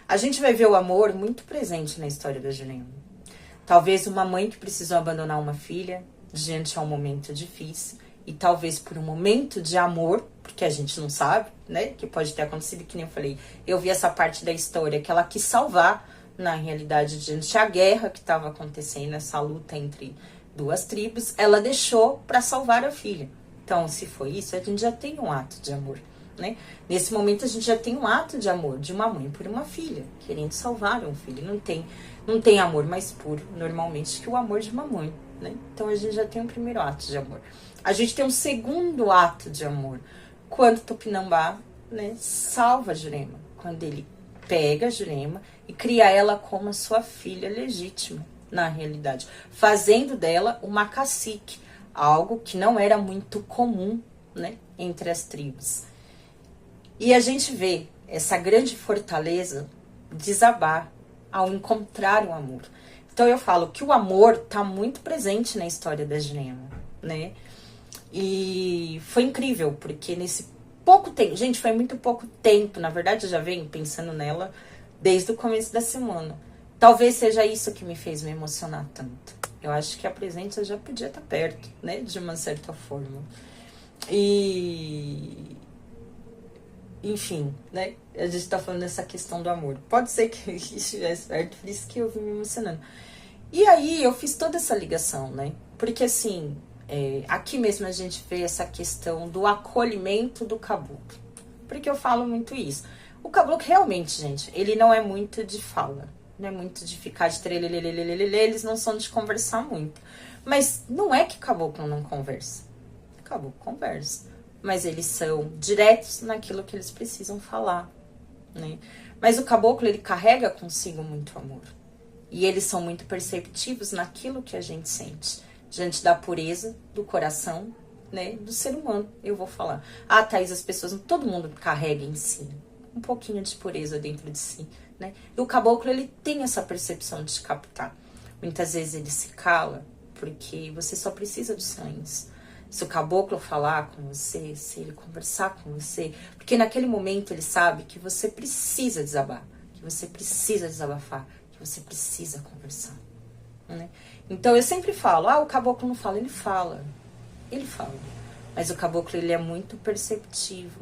A gente vai ver o amor muito presente na história da Jurema. Talvez uma mãe que precisou abandonar uma filha diante a um momento difícil, e talvez por um momento de amor, porque a gente não sabe, né, que pode ter acontecido, que nem eu falei, eu vi essa parte da história que ela quis salvar, na realidade, diante a guerra que estava acontecendo, essa luta entre 2 tribos, ela deixou para salvar a filha. Então, se foi isso, a gente já tem um ato de amor, né? Nesse momento, a gente já tem um ato de amor de uma mãe por uma filha, querendo salvar um filho. Não tem amor mais puro, normalmente, que o amor de uma mãe, né? Então, a gente já tem um primeiro ato de amor. A gente tem um segundo ato de amor, quando Tupinambá, né, salva a Jurema. Quando ele pega a Jurema e cria ela como a sua filha legítima, na realidade. Fazendo dela uma cacique, algo que não era muito comum, né, entre as tribos. E a gente vê essa grande fortaleza desabar ao encontrar o amor. Então eu falo que o amor está muito presente na história da Jurema, né? E foi incrível, porque nesse pouco tempo, gente, foi muito pouco tempo, na verdade eu já venho pensando nela desde o começo da semana. Talvez seja isso que me fez me emocionar tanto. Eu acho que a presença já podia estar perto, né, de uma certa forma. E enfim, né? A gente tá falando dessa questão do amor. Pode ser que estivesse perto, por isso que eu vim me emocionando. E aí eu fiz toda essa ligação, né? Porque assim, aqui mesmo a gente vê essa questão do acolhimento do caboclo. Porque eu falo muito isso. O caboclo realmente, gente, ele não é muito de fala. Não é muito de ficar de trelelelelelelele, eles não são de conversar muito. Mas não é que caboclo não conversa. Caboclo conversa. Mas eles são diretos naquilo que eles precisam falar, né? Mas o caboclo, ele carrega consigo muito amor. E eles são muito perceptivos naquilo que a gente sente, diante da pureza do coração, né, do ser humano, eu vou falar. Ah, Thaís, as pessoas, todo mundo carrega em si um pouquinho de pureza dentro de si, né? E o caboclo, ele tem essa percepção de captar. Muitas vezes ele se cala, porque você só precisa dos sonhos. Se o caboclo falar com você, se ele conversar com você, porque naquele momento ele sabe que você precisa desabar, que você precisa desabafar, que você precisa conversar, né? Então eu sempre falo, o caboclo não fala, ele fala, mas o caboclo, ele é muito perceptivo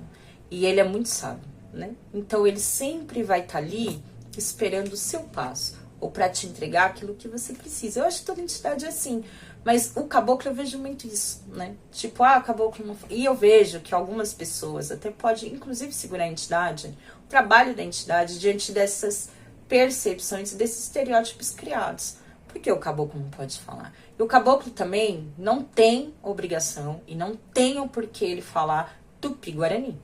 e ele é muito sábio, né? Então ele sempre vai estar ali esperando o seu passo, ou para te entregar aquilo que você precisa. Eu acho que toda entidade é assim. Mas o caboclo eu vejo muito isso, né? Tipo, o caboclo não... E eu vejo que algumas pessoas até podem, inclusive, segurar a entidade, o trabalho da entidade diante dessas percepções, desses estereótipos criados. Porque o caboclo não pode falar. E o caboclo também não tem obrigação e não tem o porquê ele falar tupi-guarani.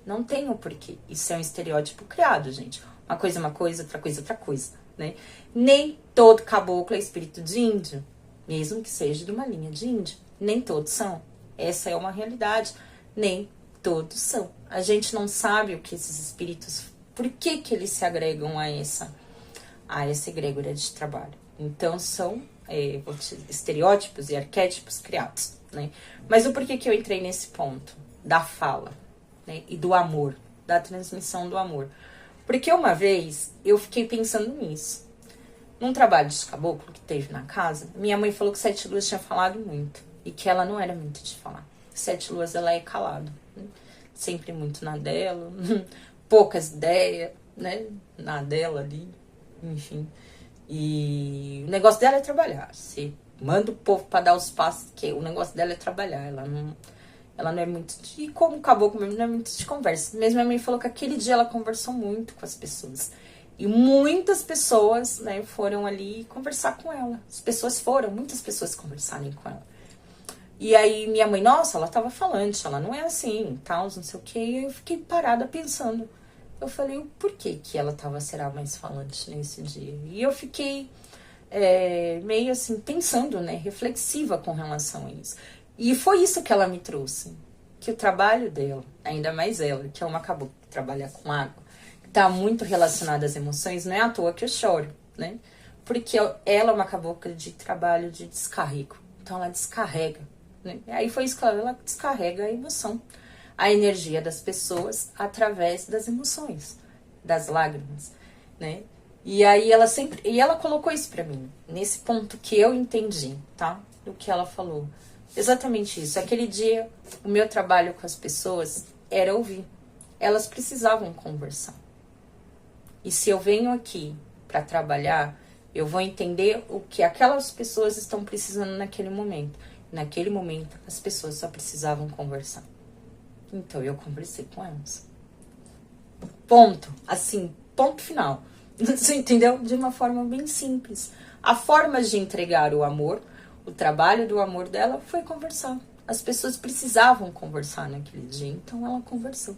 Não tem o porquê. Isso é um estereótipo criado, gente. Uma coisa, outra coisa, né? Nem todo caboclo é espírito de índio. Mesmo que seja de uma linha de índio. Nem todos são. Essa é uma realidade. Nem todos são. A gente não sabe o que esses espíritos... Por que eles se agregam a essa egrégora de trabalho. Então, são estereótipos e arquétipos criados, né? Mas o porquê que eu entrei nesse ponto? Da fala, né? E do amor. Da transmissão do amor. Porque uma vez eu fiquei pensando nisso. Num trabalho de caboclo que teve na casa, minha mãe falou que Sete Luas tinha falado muito. E que ela não era muito de falar. Sete Luas, ela é calada, né? Sempre muito na dela, poucas ideias, né? Na dela ali, enfim. E o negócio dela é trabalhar. Você manda o povo pra dar os passos, que o negócio dela é trabalhar. Ela não é muito de... E como o caboclo mesmo, não é muito de conversa. Mesmo a minha mãe falou que aquele dia ela conversou muito com as pessoas. E muitas pessoas, né, foram ali conversar com ela. Muitas pessoas conversarem com ela. E aí minha mãe, nossa, ela tava falante, ela não é assim, tal, não sei o quê. E eu fiquei parada pensando. Eu falei, o porquê que ela será mais falante nesse dia? E eu fiquei meio assim, pensando, né, reflexiva com relação a isso. E foi isso que ela me trouxe. Que o trabalho dela, ainda mais ela, que é uma cabocla que trabalha com água, tá muito relacionada às emoções, não é à toa que eu choro, né? Porque ela é uma cabocla de trabalho de descarrego. Então ela descarrega, né? Aí foi isso que ela descarrega a emoção, a energia das pessoas através das emoções, das lágrimas, né? E aí ela colocou isso pra mim, nesse ponto que eu entendi, tá? Do que ela falou. Exatamente isso. Aquele dia, o meu trabalho com as pessoas era ouvir. Elas precisavam conversar. E se eu venho aqui para trabalhar, eu vou entender o que aquelas pessoas estão precisando naquele momento. Naquele momento, as pessoas só precisavam conversar. Então, eu conversei com elas. Ponto. Assim, ponto final. Você entendeu? De uma forma bem simples. A forma de entregar o amor, o trabalho do amor dela foi conversar. As pessoas precisavam conversar naquele dia, então ela conversou.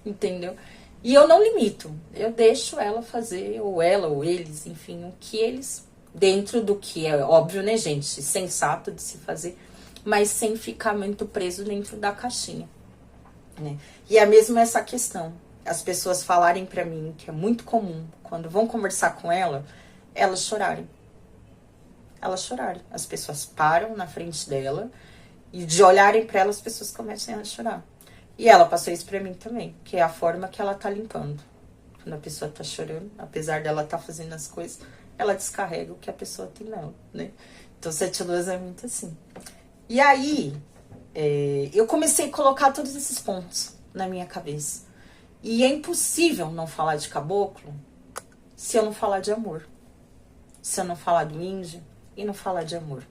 Entendeu? E eu não limito, eu deixo ela fazer, ou ela, ou eles, enfim, o que eles, dentro do que é óbvio, né, gente, sensato de se fazer, mas sem ficar muito preso dentro da caixinha. né? E é mesmo essa questão. As pessoas falarem pra mim, que é muito comum, quando vão conversar com ela, elas chorarem. Elas chorarem. As pessoas param na frente dela e de olharem pra ela, as pessoas começam a chorar. E ela passou isso pra mim também, que é a forma que ela tá limpando. Quando a pessoa tá chorando, apesar dela tá fazendo as coisas, ela descarrega o que a pessoa tem nela, né? Então, Sete Luas é muito assim. E aí, eu comecei a colocar todos esses pontos na minha cabeça. E é impossível não falar de caboclo se eu não falar de amor. Se eu não falar do índio e não falar de amor,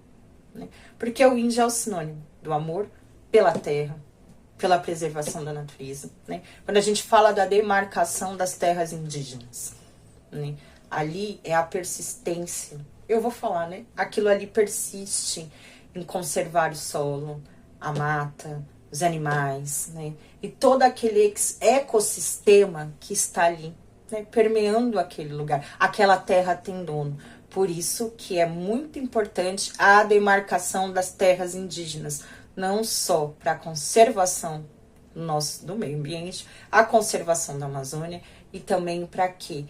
né? Porque o índio é o sinônimo do amor pela terra, pela preservação da natureza, né? Quando a gente fala da demarcação das terras indígenas, né? Ali é a persistência. Eu vou falar, né? Aquilo ali persiste em conservar o solo, a mata, os animais, né? E todo aquele ecossistema que está ali, né? Permeando aquele lugar. Aquela terra tem dono. Por isso que é muito importante a demarcação das terras indígenas, não só para a conservação do meio ambiente, a conservação da Amazônia e também para que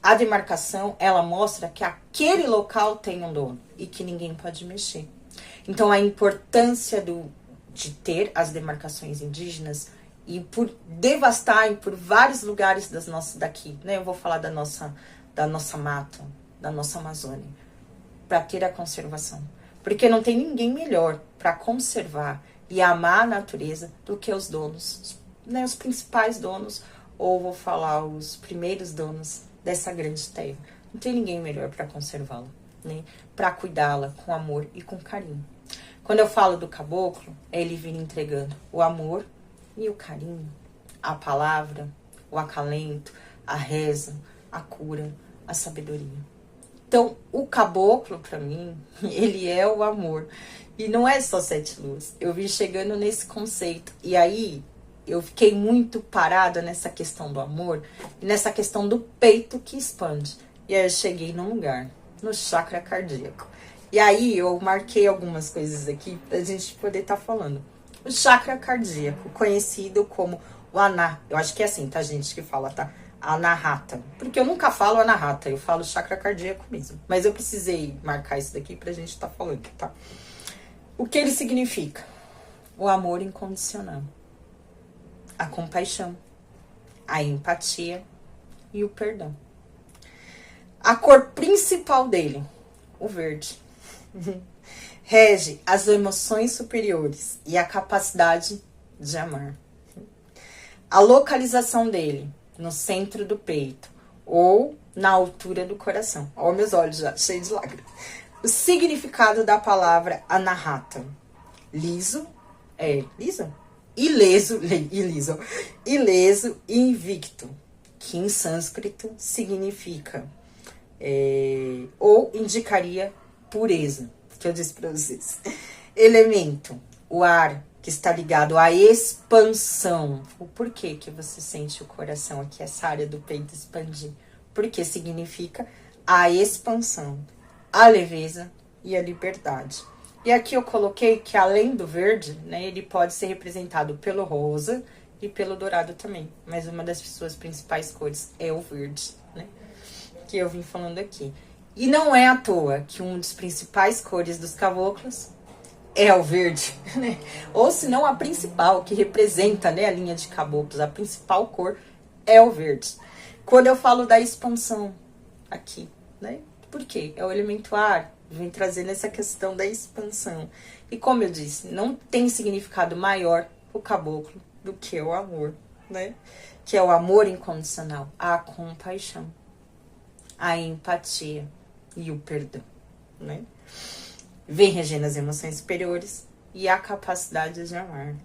a demarcação ela mostra que aquele local tem um dono e que ninguém pode mexer. Então a importância de ter as demarcações indígenas e por devastar e por vários lugares daqui, né? Eu vou falar da nossa mata, da nossa Amazônia, para ter a conservação. Porque não tem ninguém melhor para conservar e amar a natureza do que os donos, né? Os principais donos, ou vou falar os primeiros donos dessa grande terra. Não tem ninguém melhor para conservá-la, né? Para cuidá-la com amor e com carinho. Quando eu falo do caboclo, é ele vir entregando o amor e o carinho, a palavra, o acalento, a reza, a cura, a sabedoria. Então, o caboclo, para mim, ele é o amor. E não é só Sete Luas. Eu vim chegando nesse conceito. E aí, eu fiquei muito parada nessa questão do amor e nessa questão do peito que expande. E aí, eu cheguei num lugar, no chakra cardíaco. E aí, eu marquei algumas coisas aqui pra gente poder estar falando. O chakra cardíaco, conhecido como o Ana. Eu acho que é assim, tá, gente, que fala, tá? Anahata. Porque eu nunca falo Anahata, eu falo chakra cardíaco mesmo. Mas eu precisei marcar isso daqui pra gente estar falando, tá? O que ele significa? O amor incondicional. A compaixão. A empatia e o perdão. A cor principal dele, o verde. Rege as emoções superiores e a capacidade de amar. A localização dele, no centro do peito ou na altura do coração. Olha meus olhos já, cheios de lágrimas. O significado da palavra anahata. Liso, liso? Ileso e invicto, que em sânscrito significa ou indicaria pureza, que eu disse para vocês. Elemento, o ar, que está ligado à expansão. O porquê que você sente o coração aqui, essa área do peito expandir? Porque significa a expansão, a leveza e a liberdade. E aqui eu coloquei que além do verde, né, ele pode ser representado pelo rosa e pelo dourado também. Mas uma das suas principais cores é o verde, né? Que eu vim falando aqui. E não é à toa que uma das principais cores dos caboclos é o verde, né? Ou se não a principal, que representa, né, a linha de caboclos, a principal cor é o verde. Quando eu falo da expansão aqui, né? Por quê? É o elemento ar, vem trazendo essa questão da expansão. E como eu disse, não tem significado maior o caboclo do que o amor, né? Que é o amor incondicional, a compaixão, a empatia e o perdão, né? Vem regendo as emoções superiores e a capacidade de amar,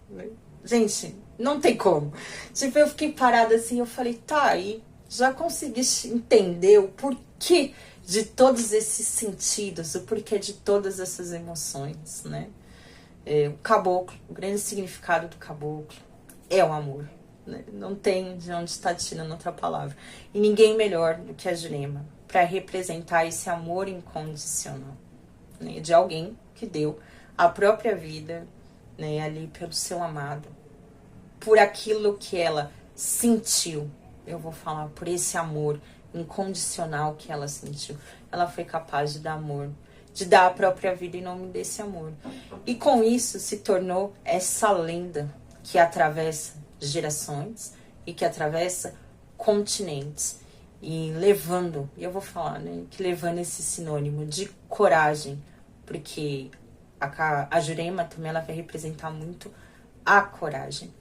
né? Gente, não tem como. Tipo, eu fiquei parada assim, eu falei, tá, aí já consegui entender o porquê de todos esses sentidos, o porquê de todas essas emoções, né? O caboclo, o grande significado do caboclo é o amor, né? Não tem de onde está tirando outra palavra. E ninguém melhor do que a Jurema para representar esse amor incondicional, né? De alguém que deu a própria vida, né, ali pelo seu amado, por aquilo que ela sentiu. Eu vou falar por esse amor incondicional que ela sentiu. Ela foi capaz de dar amor, de dar a própria vida em nome desse amor. E com isso se tornou essa lenda que atravessa gerações e que atravessa continentes. E levando, e eu vou falar, né, que levando esse sinônimo de coragem, porque a Jurema também ela vai representar muito a coragem,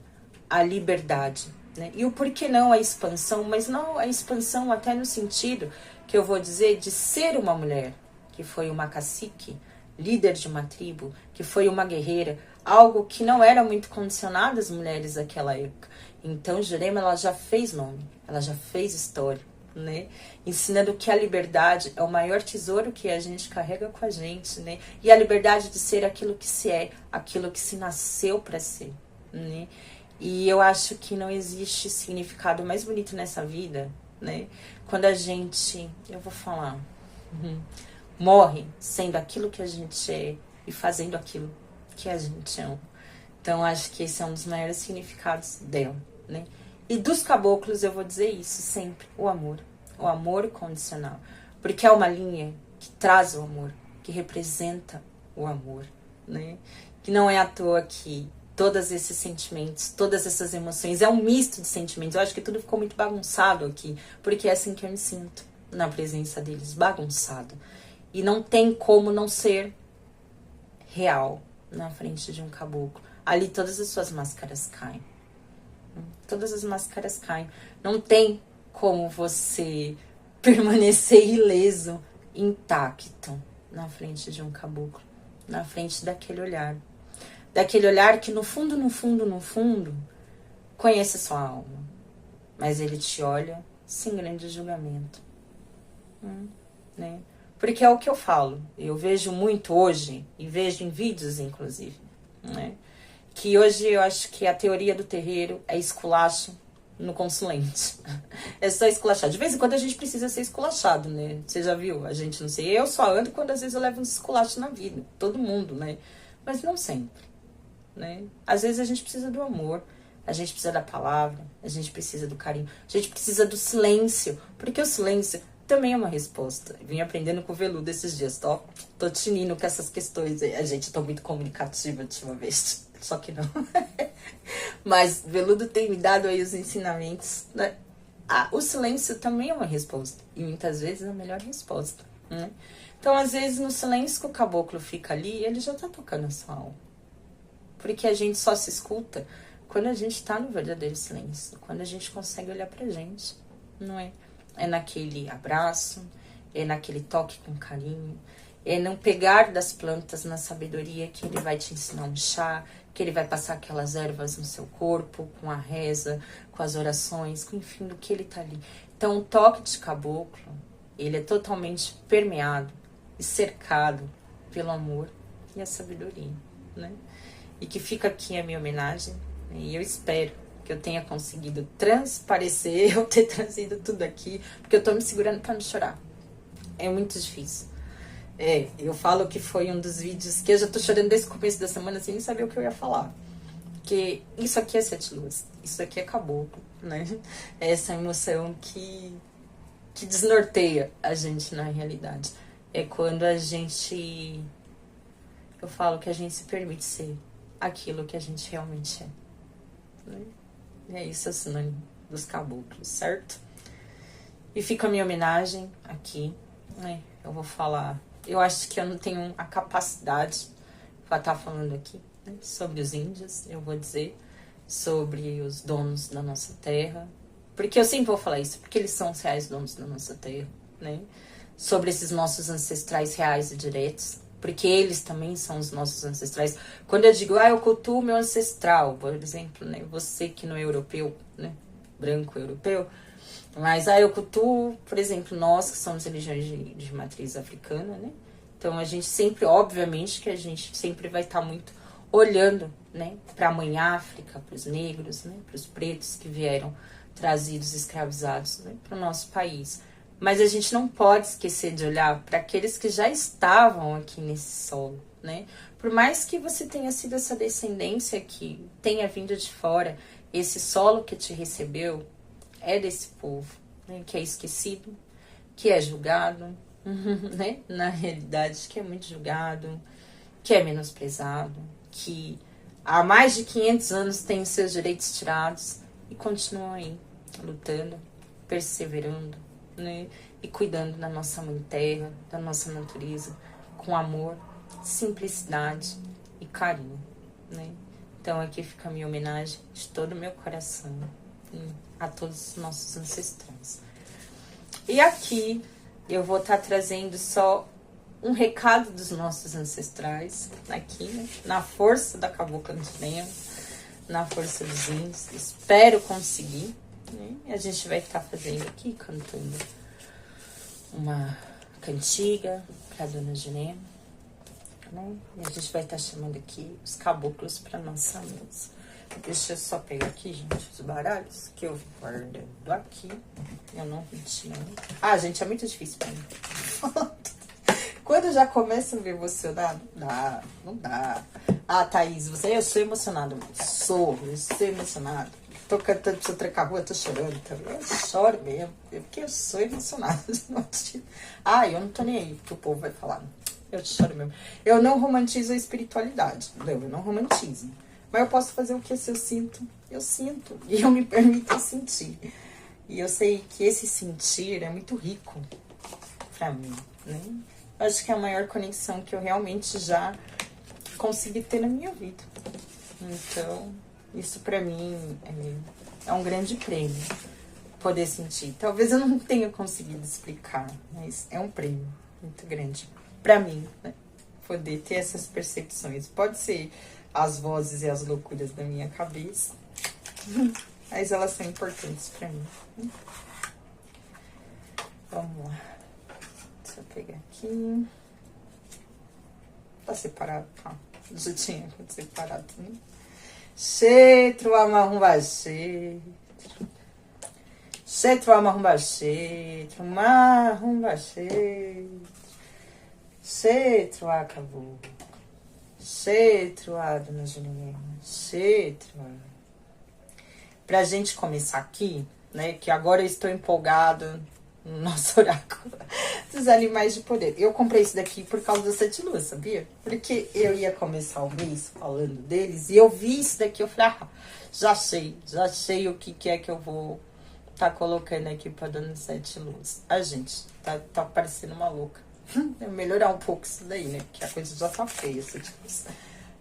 a liberdade, né? E o porquê não a expansão, mas não a expansão até no sentido que eu vou dizer de ser uma mulher, que foi uma cacique, líder de uma tribo, que foi uma guerreira, algo que não era muito condicionado às mulheres daquela época. Então Jurema ela já fez nome, ela já fez história, né? Ensinando que a liberdade é o maior tesouro que a gente carrega com a gente, né? E a liberdade de ser aquilo que se é, aquilo que se nasceu para ser, né? E eu acho que não existe significado mais bonito nessa vida, né? Quando a gente, eu vou falar, morre sendo aquilo que a gente é e fazendo aquilo que a gente ama. Então acho que esse é um dos maiores significados dela, né? E dos caboclos eu vou dizer isso sempre, o amor condicional, porque é uma linha que traz o amor, que representa o amor, né? Que não é à toa que todos esses sentimentos, todas essas emoções, é um misto de sentimentos. Eu acho que tudo ficou muito bagunçado aqui, porque é assim que eu me sinto na presença deles, bagunçado. E não tem como não ser real na frente de um caboclo. Ali todas as suas máscaras caem. Todas as máscaras caem. Não tem como você permanecer ileso, intacto na frente de um caboclo, na frente daquele olhar. Daquele olhar que no fundo, no fundo, no fundo, conhece a sua alma. Mas ele te olha sem grande julgamento. Né? Porque é o que eu falo. Eu vejo muito hoje, e vejo em vídeos, inclusive, né? Que hoje eu acho que a teoria do terreiro é esculacho no consulente. É só esculachar. De vez em quando a gente precisa ser esculachado, né? Você já viu? A gente, não sei, eu só ando quando às vezes eu levo uns esculachos na vida. Todo mundo, né? Mas não sempre, né? Às vezes a gente precisa do amor, a gente precisa da palavra, a gente precisa do carinho, a gente precisa do silêncio, porque o silêncio também é uma resposta. Eu vim aprendendo com o Veludo esses dias, tô tinindo com essas questões aí. A gente, tô muito comunicativa ultimamente, só que não. Mas Veludo tem me dado aí os ensinamentos, né? O silêncio também é uma resposta, e muitas vezes é a melhor resposta, né? Então, às vezes, no silêncio que o caboclo fica ali, ele já tá tocando a sua alma. Porque a gente só se escuta quando a gente tá no verdadeiro silêncio, quando a gente consegue olhar pra gente, não é? É naquele abraço, é naquele toque com carinho, é não pegar das plantas na sabedoria que ele vai te ensinar um chá, que ele vai passar aquelas ervas no seu corpo, com a reza, com as orações, com enfim, do que ele tá ali. Então, o toque de caboclo, ele é totalmente permeado e cercado pelo amor e a sabedoria, né? E que fica aqui a minha homenagem, né? E eu espero que eu tenha conseguido transparecer, eu ter trazido tudo aqui, porque eu tô me segurando pra não chorar. É muito difícil. Eu falo que foi um dos vídeos que eu já tô chorando desde o começo da semana, sem nem saber o que eu ia falar. Porque isso aqui é Sete Luas, isso aqui é caboclo, né? É essa emoção que desnorteia a gente na realidade. É quando a gente... Eu falo que a gente se permite ser aquilo que a gente realmente é, né? E é isso, é sinônimo dos caboclos, certo? E fica a minha homenagem aqui, né? Eu vou falar... Eu acho que eu não tenho a capacidade para estar falando aqui, né, sobre os índios. Eu vou dizer sobre os donos da nossa terra. Porque eu sempre vou falar isso, porque eles são os reais donos da nossa terra, né? Sobre esses nossos ancestrais reais e diretos. Porque eles também são os nossos ancestrais. Quando eu digo, eu cultuo meu ancestral, por exemplo, né? Você que não é europeu, né? Branco europeu. Mas eu cultuo, por exemplo, nós que somos religiões de matriz africana, né? Então a gente sempre, obviamente, que a gente sempre vai estar muito olhando, né? Para a mãe África, para os negros, né? Para os pretos que vieram trazidos, escravizados, né? Para o nosso país. Mas a gente não pode esquecer de olhar para aqueles que já estavam aqui nesse solo, né? Por mais que você tenha sido essa descendência que tenha vindo de fora esse solo que te recebeu é desse povo, né? Que é esquecido, que é julgado, né? Na realidade, que é muito julgado, que é menosprezado, que há mais de 500 anos tem os seus direitos tirados e continuam aí, lutando, perseverando, né? E cuidando da nossa mãe terra, da nossa natureza, com amor, simplicidade e carinho, né? Então aqui fica a minha homenagem de todo o meu coração, né? A todos os nossos ancestrais. E aqui eu vou estar trazendo só um recado dos nossos ancestrais, aqui, né? Na força da Cabocla de Lenha, na força dos índios. Espero conseguir, né? A gente vai estar fazendo aqui, cantando uma cantiga para Dona Jurema, né? E a gente vai estar chamando aqui os caboclos para nossa mesa. Deixa eu só pegar aqui, gente, os baralhos que eu guardando aqui. Eu não retiro. Ah, gente, é muito difícil pra mim. Quando eu já começo a me emocionar, não dá. Ah, Thaís, eu sou emocionada. Eu sou emocionada. Tô cantando pra você trancar a rua, eu tô chorando também. Eu choro mesmo, porque eu sou emocionada. Ah, eu não tô nem aí, que o povo vai falar. Eu choro mesmo. Eu não romantizo a espiritualidade. Não, eu não romantizo. Mas eu posso fazer o que se eu sinto. Eu sinto. E eu me permito sentir. E eu sei que esse sentir é muito rico pra mim, né? Eu acho que é a maior conexão que eu realmente já consegui ter na minha vida. Então, isso pra mim é um grande prêmio. Poder sentir. Talvez eu não tenha conseguido explicar, mas é um prêmio muito grande pra mim, né? Poder ter essas percepções. Pode ser as vozes e as loucuras da minha cabeça, mas elas são importantes pra mim. Vamos lá. Deixa eu pegar aqui. Tá separado? Tá. Já tinha separado, né? Cetro amarrumba cetro. Cetro amarrumba cetro. Marrumba cetro. Cetro acabou. Cetro, Dona Juliana, cetro. Pra gente começar aqui, né, que agora eu estou empolgada no nosso oráculo dos animais de poder. Eu comprei isso daqui por causa das 7 luas, sabia? Porque eu ia começar o mês falando deles e eu vi isso daqui, eu falei, já sei o que é que eu vou tá colocando aqui pra Dona 7 luas. A gente, tá parecendo uma louca. Melhorar um pouco isso daí, né? Porque a coisa já tá feia.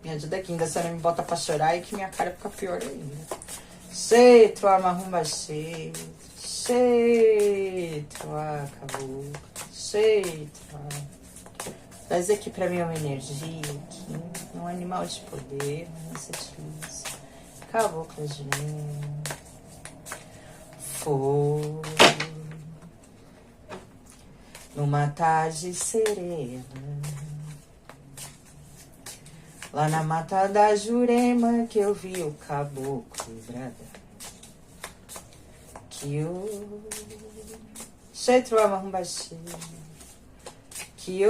Me ajuda aqui, ainda a senhora me bota pra chorar e que minha cara fica pior ainda. Cetro, amarrumba cetro. Cetro, acabou. Cetro. Traz aqui pra mim uma energia aqui. Um animal de poder. Cabocla de mim. Fogo. Numa tarde serena, lá na mata da Jurema, que eu vi o caboclo brada, que o cetro amarrumbaxê, que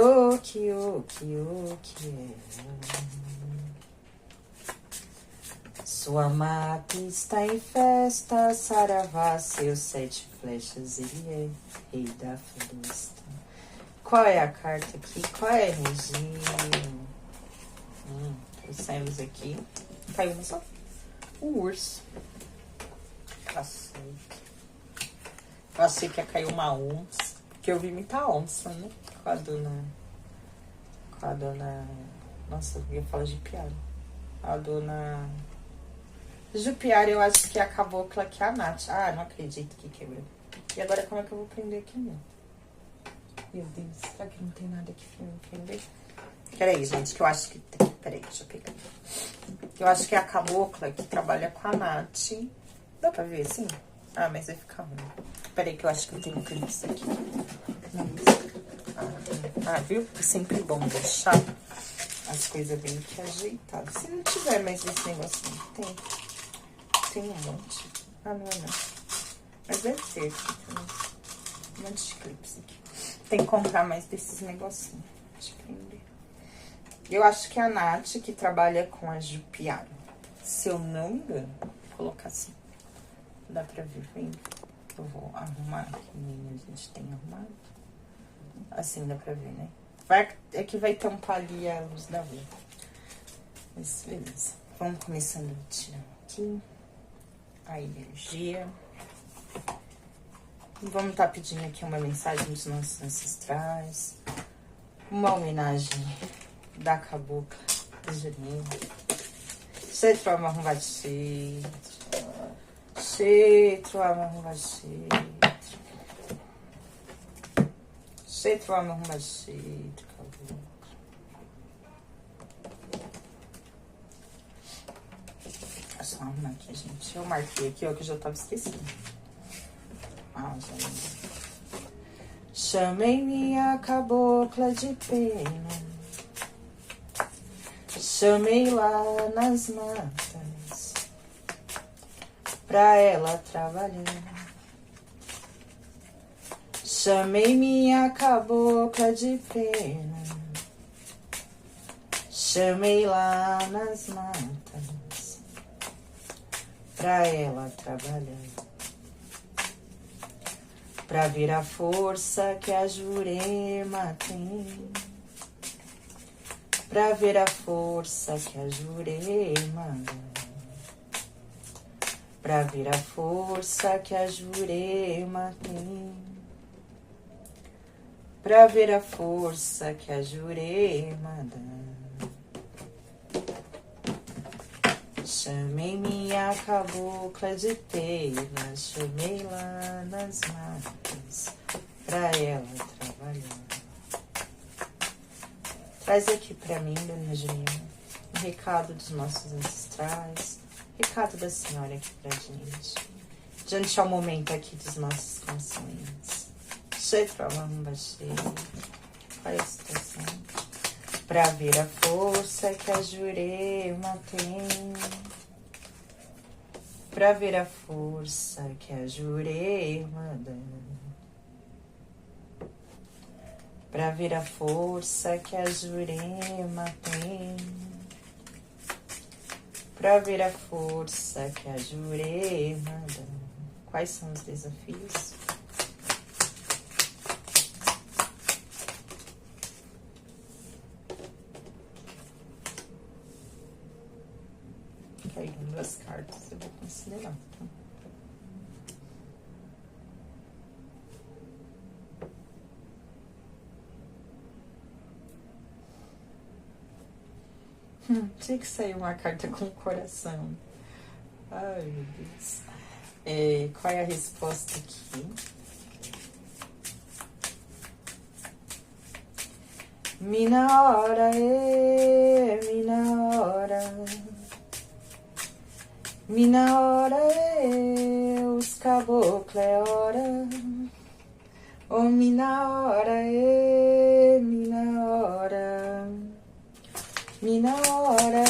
sua mata está em festa, saravá, seus 7 flechas, ele é rei da floresta. Qual é a carta aqui? Qual é a energia? Saímos aqui. Caiu uma só? O urso. Eu achei que ia cair uma onça. Porque eu vi muita onça, né? Com a dona... Nossa, eu ia falar Jupiara. A dona... Jupiara, eu acho que é a cabocla que é a Nath. Ah, não acredito que quebrou. E agora como é que eu vou prender aqui mesmo? Meu Deus, será que não tem nada aqui pra me prender? Peraí, gente, que eu acho que tem. Peraí, deixa eu pegar. Eu acho que é a cabocla que trabalha com a Nath. Dá pra ver assim? Ah, mas vai ficar ruim. Peraí, que eu acho que eu tenho que ver isso aqui. Viu? É sempre bom deixar as coisas bem que ajeitadas. Se não tiver mais esse negocinho, tem um monte. Ah, não é não. Mas deve ter aqui também. Um monte de clipes aqui. Tem que comprar mais desses negocinhos. Deixa eu prender. Eu acho que é a Nath que trabalha com a Jupiara. Se eu não me engano. colocar assim. Dá pra ver bem? Eu vou arrumar aqui, a gente tem arrumado. Assim dá pra ver, né? É que vai tampar ali a luz da rua. Mas beleza. Vamos começando a tirar aqui a energia. E vamos estar pedindo aqui uma mensagem dos nossos ancestrais. Uma homenagem da cabocla de janeiro. Cetro amarrumbachi. Cetro amarrumbachi. Cetro amarrumbachi. É só arrumar aqui, gente. Eu marquei aqui, ó, que eu já tava esquecendo. Ah, já não. Chamei minha cabocla de pena. Chamei lá nas matas pra ela trabalhar. Chamei minha cabocla de pena. Chamei lá nas matas pra ela trabalhar. Pra ver a força que a Jurema tem. Pra ver a força que a Jurema dá. Pra ver a força que a Jurema tem. Pra ver a força que a Jurema dá. Chamei minha cabocla de pena, chamei lá nas matas pra ela trabalhar. Traz aqui pra mim, dona Juliana, um recado dos nossos ancestrais, recado da senhora aqui pra gente. Diante ao momento aqui dos nossos conscientes. Cheio pra lamba, cheio. Qual é a situação? Pra ver a força que a Jurema tem. Pra ver a força que a Jurema dá. Pra ver a força que a Jurema tem. Pra ver a força que a Jurema dá. Quais são os desafios? Caíram duas cartas, eu vou considerar, tá? Tinha que sair uma carta com coração. Ai, meu Deus. Qual é a resposta aqui? Mina hora, mina hora. Mina hora, os caboclos é hora. Oh, mina hora, mina hora. Mina hora,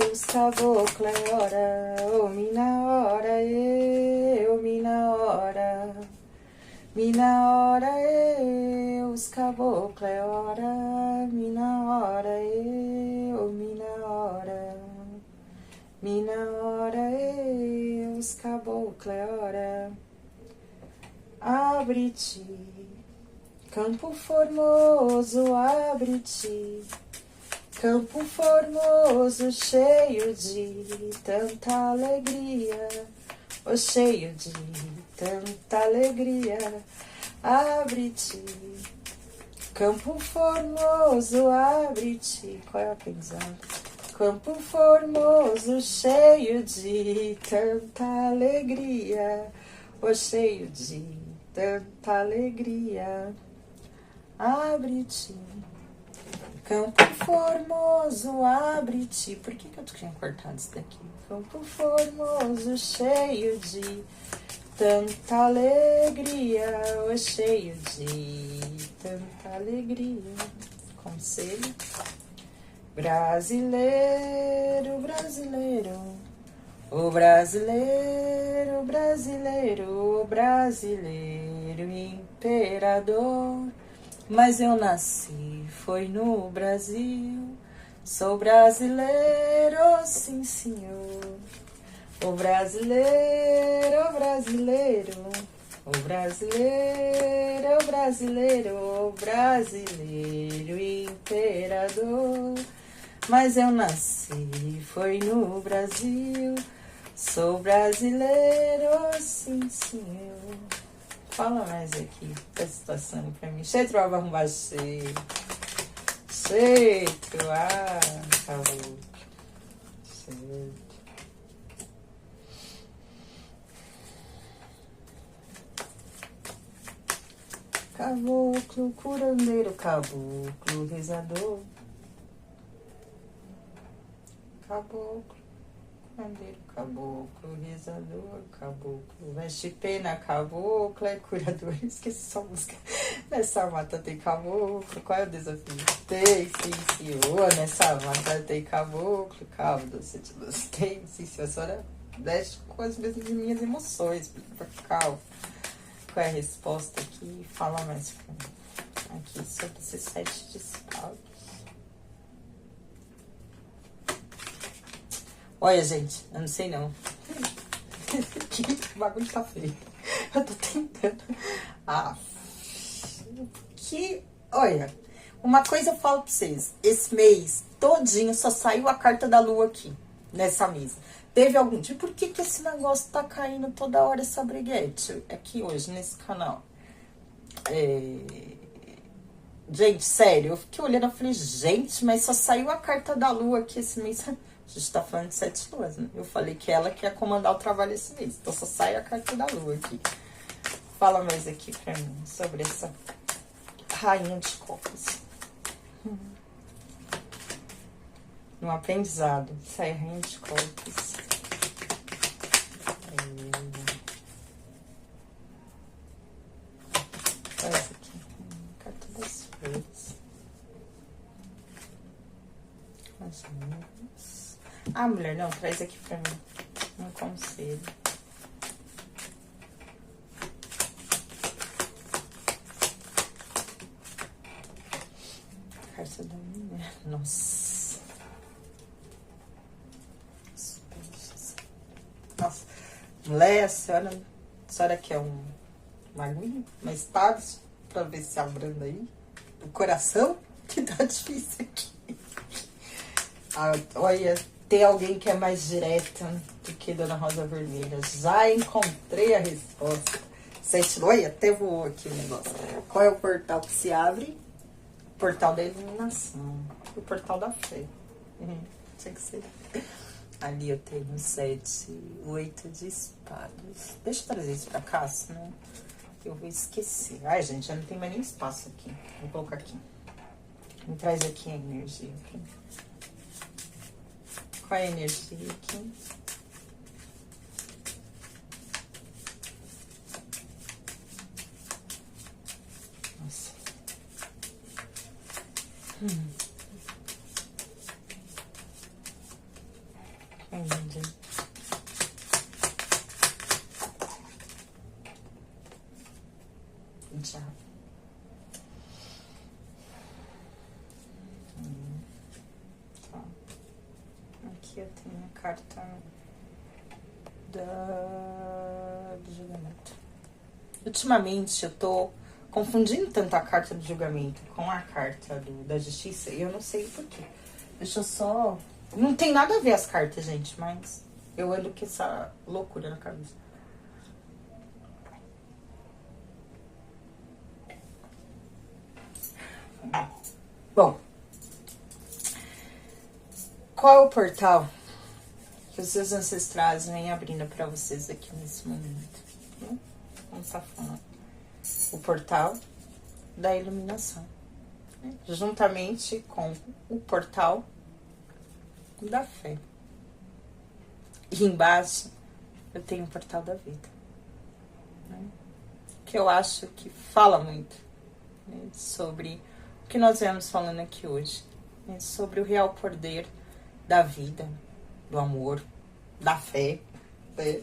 os caboclos é hora. Oh, mina hora, oh, mina hora. Mina hora, os caboclos é hora. Mina hora, oh, mina hora. Mina hora, os caboclos é hora. Abre-te, Campo Formoso, abre-te. Campo Formoso, cheio de tanta alegria, oh, cheio de tanta alegria, abre-te. Campo Formoso, abre-te. Qual é o aprendizado? Campo Formoso, cheio de tanta alegria, oh, cheio de tanta alegria, abre-te. Campo Formoso, abre-te. Por que eu tinha cortado isso daqui? Campo Formoso, cheio de tanta alegria, oh, cheio de tanta alegria. Conselho. Brasileiro, brasileiro, o brasileiro, brasileiro, o brasileiro imperador. Mas eu nasci, foi no Brasil, sou brasileiro, sim senhor. O brasileiro, o brasileiro, o brasileiro, o brasileiro, o brasileiro imperador. Mas eu nasci, foi no Brasil, sou brasileiro, sim, senhor. Fala mais aqui, tá situação pra mim. Cheio de trabalho, cheio. Cheio, acabou. Certo. Caboclo, curandeiro, caboclo, rezador. Caboclo, curandeiro, caboclo, rezador, caboclo. Veste pena, caboclo, é curador. Esqueci essa música. Nessa mata tem caboclo. Qual é o desafio? Tem, sim, senhor. Nessa mata tem caboclo. Calma, doce de luz. Tem, sim, senhor. A senhora mexe com as minhas emoções. Calma. Qual é a resposta aqui? Fala mais pra mim. Aqui sobre esse 7 de espadas. Olha, gente, eu não sei não. Que bagulho tá feio. Eu tô tentando. Olha, uma coisa eu falo pra vocês. Esse mês todinho só saiu a carta da lua aqui, nessa mesa. Teve algum dia, por que esse negócio tá caindo toda hora, essa briguete? Aqui hoje, nesse canal. Gente, sério, eu fiquei olhando, eu falei, gente, mas só saiu a carta da lua aqui esse mês. A gente tá falando de 7 luas, né? Eu falei que ela quer comandar o trabalho esse mês. Então só sai a carta da lua aqui. Fala mais aqui pra mim sobre essa rainha de copas. No aprendizado. Sai a rainha de copas. Olha essa aqui. Carta das flores. Mais ou menos. Ah, mulher, não, traz aqui pra mim. Um conselho. Carta da mulher. Nossa. Nossa. Mulher, a senhora quer uma aguinha, uma espada, pra ver se abranda aí. O coração, que tá difícil aqui. Olha, tem alguém que é mais direta do que Dona Rosa Vermelha. Já encontrei a resposta. Olha, até voou aqui o negócio. Qual é o portal que se abre? O portal da iluminação. O portal da fé. Tinha que ser. Ali eu tenho 7, 8 de espadas. Deixa eu trazer isso pra cá, senão eu vou esquecer. Ai, gente, já não tem mais nem espaço aqui. Vou colocar aqui. Me traz aqui a energia. Aqui. Qual é a energia aqui? Nossa. Já. Tá. Aqui eu tenho a carta do julgamento. Ultimamente eu tô confundindo tanto a carta do julgamento com a carta da justiça e eu não sei porquê. Deixa eu só... Não tem nada a ver as cartas, gente, mas eu ando com essa loucura na cabeça. Bom, qual é o portal que os seus ancestrais vêm abrindo para vocês aqui nesse momento? Vamos estar falando. O portal da iluminação, né? Juntamente com o portal da fé. E embaixo eu tenho o portal da vida, né? Que eu acho que fala muito, né, sobre o que nós viemos falando aqui hoje, né, sobre o real poder da vida, do amor, da fé, né,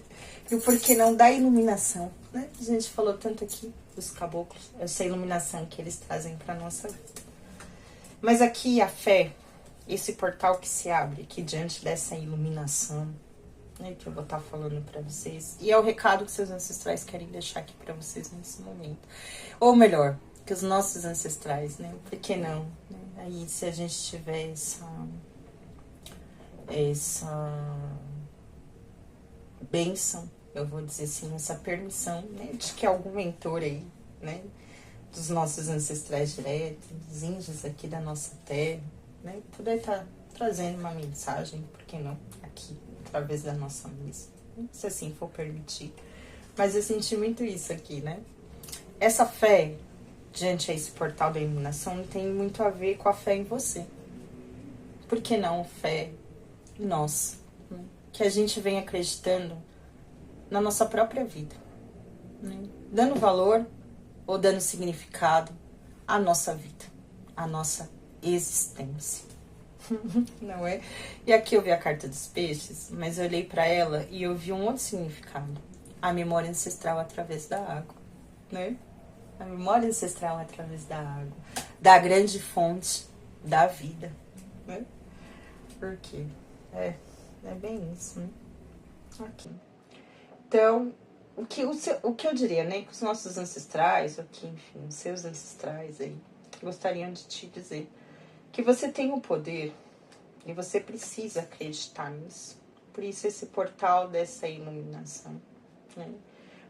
e o porquê não da iluminação, né? A gente falou tanto aqui dos caboclos, essa iluminação que eles trazem para nossa vida. Mas aqui a fé, esse portal que se abre aqui diante dessa iluminação, né, que eu vou estar falando para vocês. E é o recado que seus ancestrais querem deixar aqui para vocês nesse momento. Ou melhor, que os nossos ancestrais, né? Por que não? Né? Aí, se a gente tiver essa bênção, eu vou dizer assim, essa permissão, né, de que algum mentor aí, né, dos nossos ancestrais diretos, dos índios aqui da nossa terra, né, puder estar trazendo uma mensagem, por que não, aqui, através da nossa mesa, se assim for permitido. Mas eu senti muito isso aqui, né? Essa fé diante a esse portal da iluminação tem muito a ver com a fé em você. Por que não fé em nós? Né? Que a gente vem acreditando na nossa própria vida, né? Dando valor ou dando significado à nossa vida, à nossa existência. Não é? E aqui eu vi a carta dos peixes, mas eu olhei para ela e eu vi um outro significado. A memória ancestral através da água, né? A memória ancestral através da água, da grande fonte da vida, né? Por quê? É bem isso, né? Aqui. Então, o que eu diria, né? Que os nossos ancestrais, ou que, enfim, os seus ancestrais aí, gostariam de te dizer que você tem o poder e você precisa acreditar nisso. Por isso esse portal dessa iluminação, né?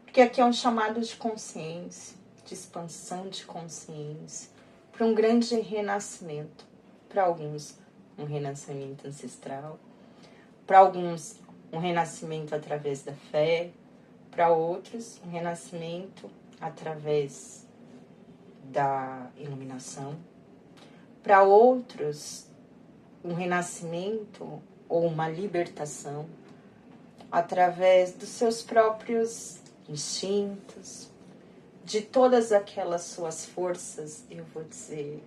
Porque aqui é um chamado de consciência, de expansão de consciência, para um grande renascimento. Para alguns, um renascimento ancestral. Para alguns, um renascimento através da fé. Para outros, um renascimento através da iluminação. Para outros, um renascimento ou uma libertação através dos seus próprios instintos, de todas aquelas suas forças, eu vou dizer...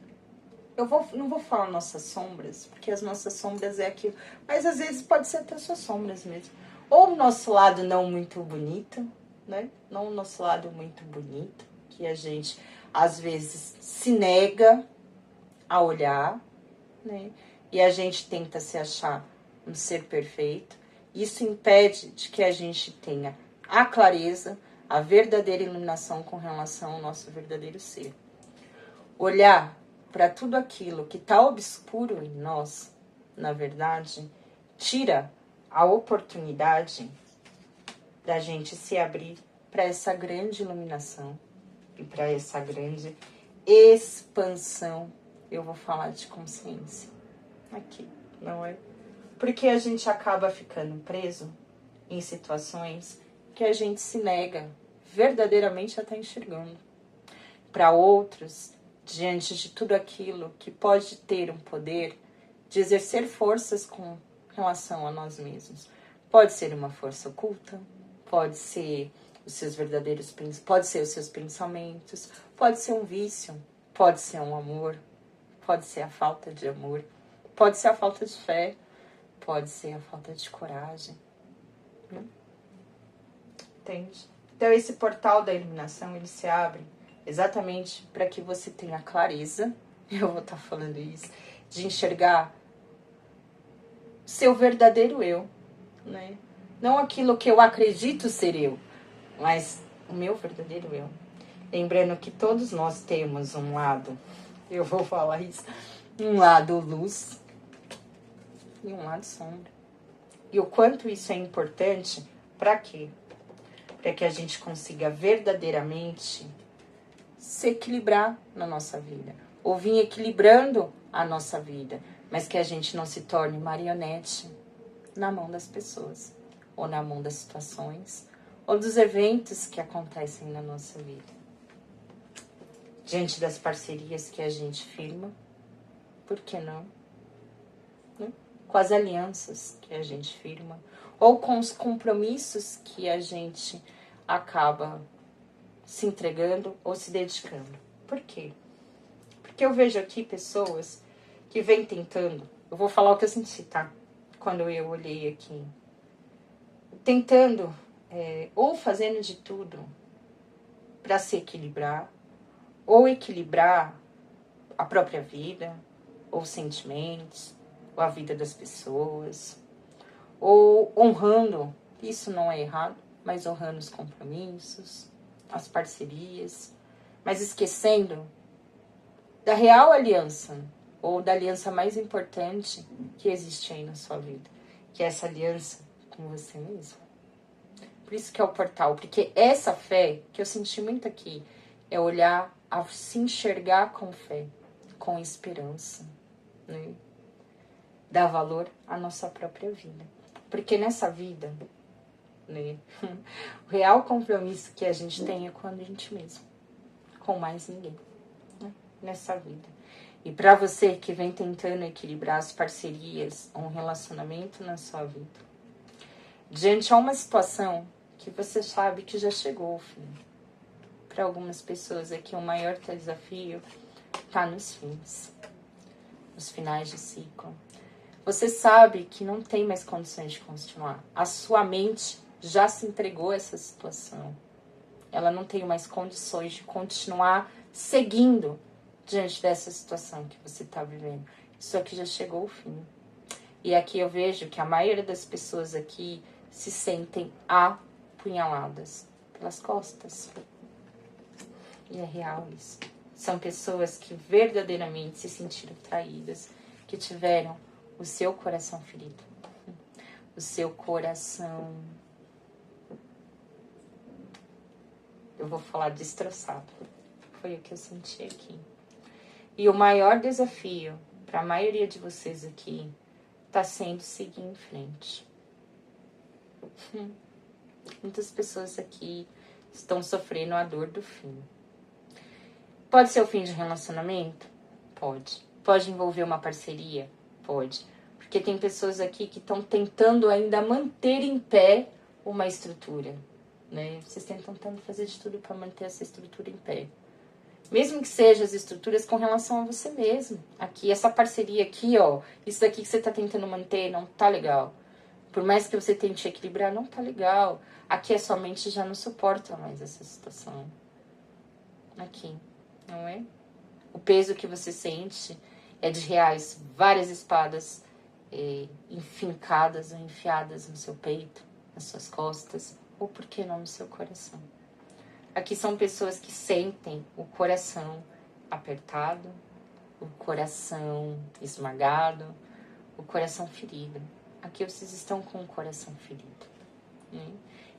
não vou falar nossas sombras, porque as nossas sombras é aquilo, mas às vezes pode ser até suas sombras mesmo. Ou o nosso lado não muito bonito, né? Não o nosso lado muito bonito, que a gente às vezes se nega a olhar, né? E a gente tenta se achar um ser perfeito. Isso impede de que a gente tenha a clareza, a verdadeira iluminação com relação ao nosso verdadeiro ser. Olhar para tudo aquilo que está obscuro em nós, na verdade, tira a oportunidade da gente se abrir para essa grande iluminação e para essa grande expansão. Eu vou falar de consciência aqui, não é? Porque a gente acaba ficando preso em situações que a gente se nega verdadeiramente a estar enxergando. Para outros, diante de tudo aquilo que pode ter um poder de exercer forças com relação a nós mesmos. Pode ser uma força oculta, pode ser os seus verdadeiros pensamentos, pode ser os seus pensamentos, pode ser um vício, pode ser um amor, pode ser a falta de amor, pode ser a falta de fé, pode ser a falta de coragem. Entende? Então esse portal da iluminação, ele se abre exatamente para que você tenha clareza, eu vou estar falando isso, de enxergar seu verdadeiro eu, né? Não aquilo que eu acredito ser eu, mas o meu verdadeiro eu. Lembrando que todos nós temos um lado, eu vou falar isso, um lado luz e um lado sombra. E o quanto isso é importante, para quê? Para que a gente consiga verdadeiramente se equilibrar na nossa vida, ou vir equilibrando a nossa vida, mas que a gente não se torne marionete na mão das pessoas, ou na mão das situações, ou dos eventos que acontecem na nossa vida. Diante das parcerias que a gente firma, por que não? Né? Com as alianças que a gente firma, ou com os compromissos que a gente acaba se entregando ou se dedicando. Por quê? Porque eu vejo aqui pessoas que vêm tentando, eu vou falar o que eu senti, tá? Quando eu olhei aqui, tentando ou fazendo de tudo para se equilibrar, ou equilibrar a própria vida, ou sentimentos, ou a vida das pessoas, ou honrando, isso não é errado, mas honrando os compromissos, as parcerias, mas esquecendo da real aliança, ou da aliança mais importante que existe aí na sua vida, que é essa aliança com você mesmo. Por isso que é o portal, porque essa fé que eu senti muito aqui é olhar, a se enxergar com fé, com esperança, né? Dar valor à nossa própria vida. Porque nessa vida, né, o real compromisso que a gente tem é com a gente mesmo, com mais ninguém, né, nessa vida. E para você que vem tentando equilibrar as parcerias, um relacionamento na sua vida, diante a uma situação que você sabe que já chegou ao fim. Para algumas pessoas aqui, o maior desafio está nos fins, nos finais de ciclo. Você sabe que não tem mais condições de continuar. A sua mente já se entregou a essa situação. Ela não tem mais condições de continuar seguindo diante dessa situação que você está vivendo. Isso aqui já chegou ao fim. E aqui eu vejo que a maioria das pessoas aqui se sentem apunhaladas pelas costas. E é real isso. São pessoas que verdadeiramente se sentiram traídas, que tiveram o seu coração ferido, o seu coração, eu vou falar destroçado. Foi o que eu senti aqui. E o maior desafio para a maioria de vocês aqui está sendo seguir em frente. Muitas pessoas aqui estão sofrendo a dor do fim. Pode ser o fim de relacionamento? Pode. Pode envolver uma parceria? Pode. Porque tem pessoas aqui que estão tentando ainda manter em pé uma estrutura, né? Vocês estão tentando fazer de tudo para manter essa estrutura em pé. Mesmo que sejam as estruturas com relação a você mesmo. Aqui, essa parceria aqui, ó, isso daqui que você tá tentando manter não tá legal. Por mais que você tente equilibrar, não tá legal. Aqui a sua mente já não suporta mais essa situação. Aqui, não é? O peso que você sente é de reais, várias espadas enfincadas ou enfiadas no seu peito, nas suas costas, ou por que não no seu coração. Aqui são pessoas que sentem o coração apertado, o coração esmagado, o coração ferido. Aqui vocês estão com o coração ferido, né?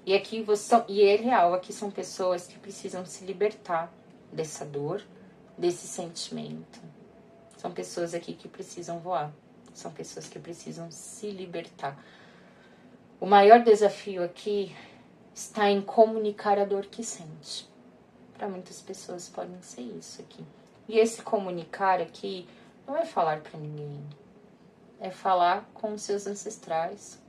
E aqui e é real, aqui são pessoas que precisam se libertar dessa dor, desse sentimento. São pessoas aqui que precisam voar. São pessoas que precisam se libertar. O maior desafio aqui está em comunicar a dor que sente. Para muitas pessoas podem ser isso aqui. E esse comunicar aqui não é falar para ninguém. É falar com os seus ancestrais.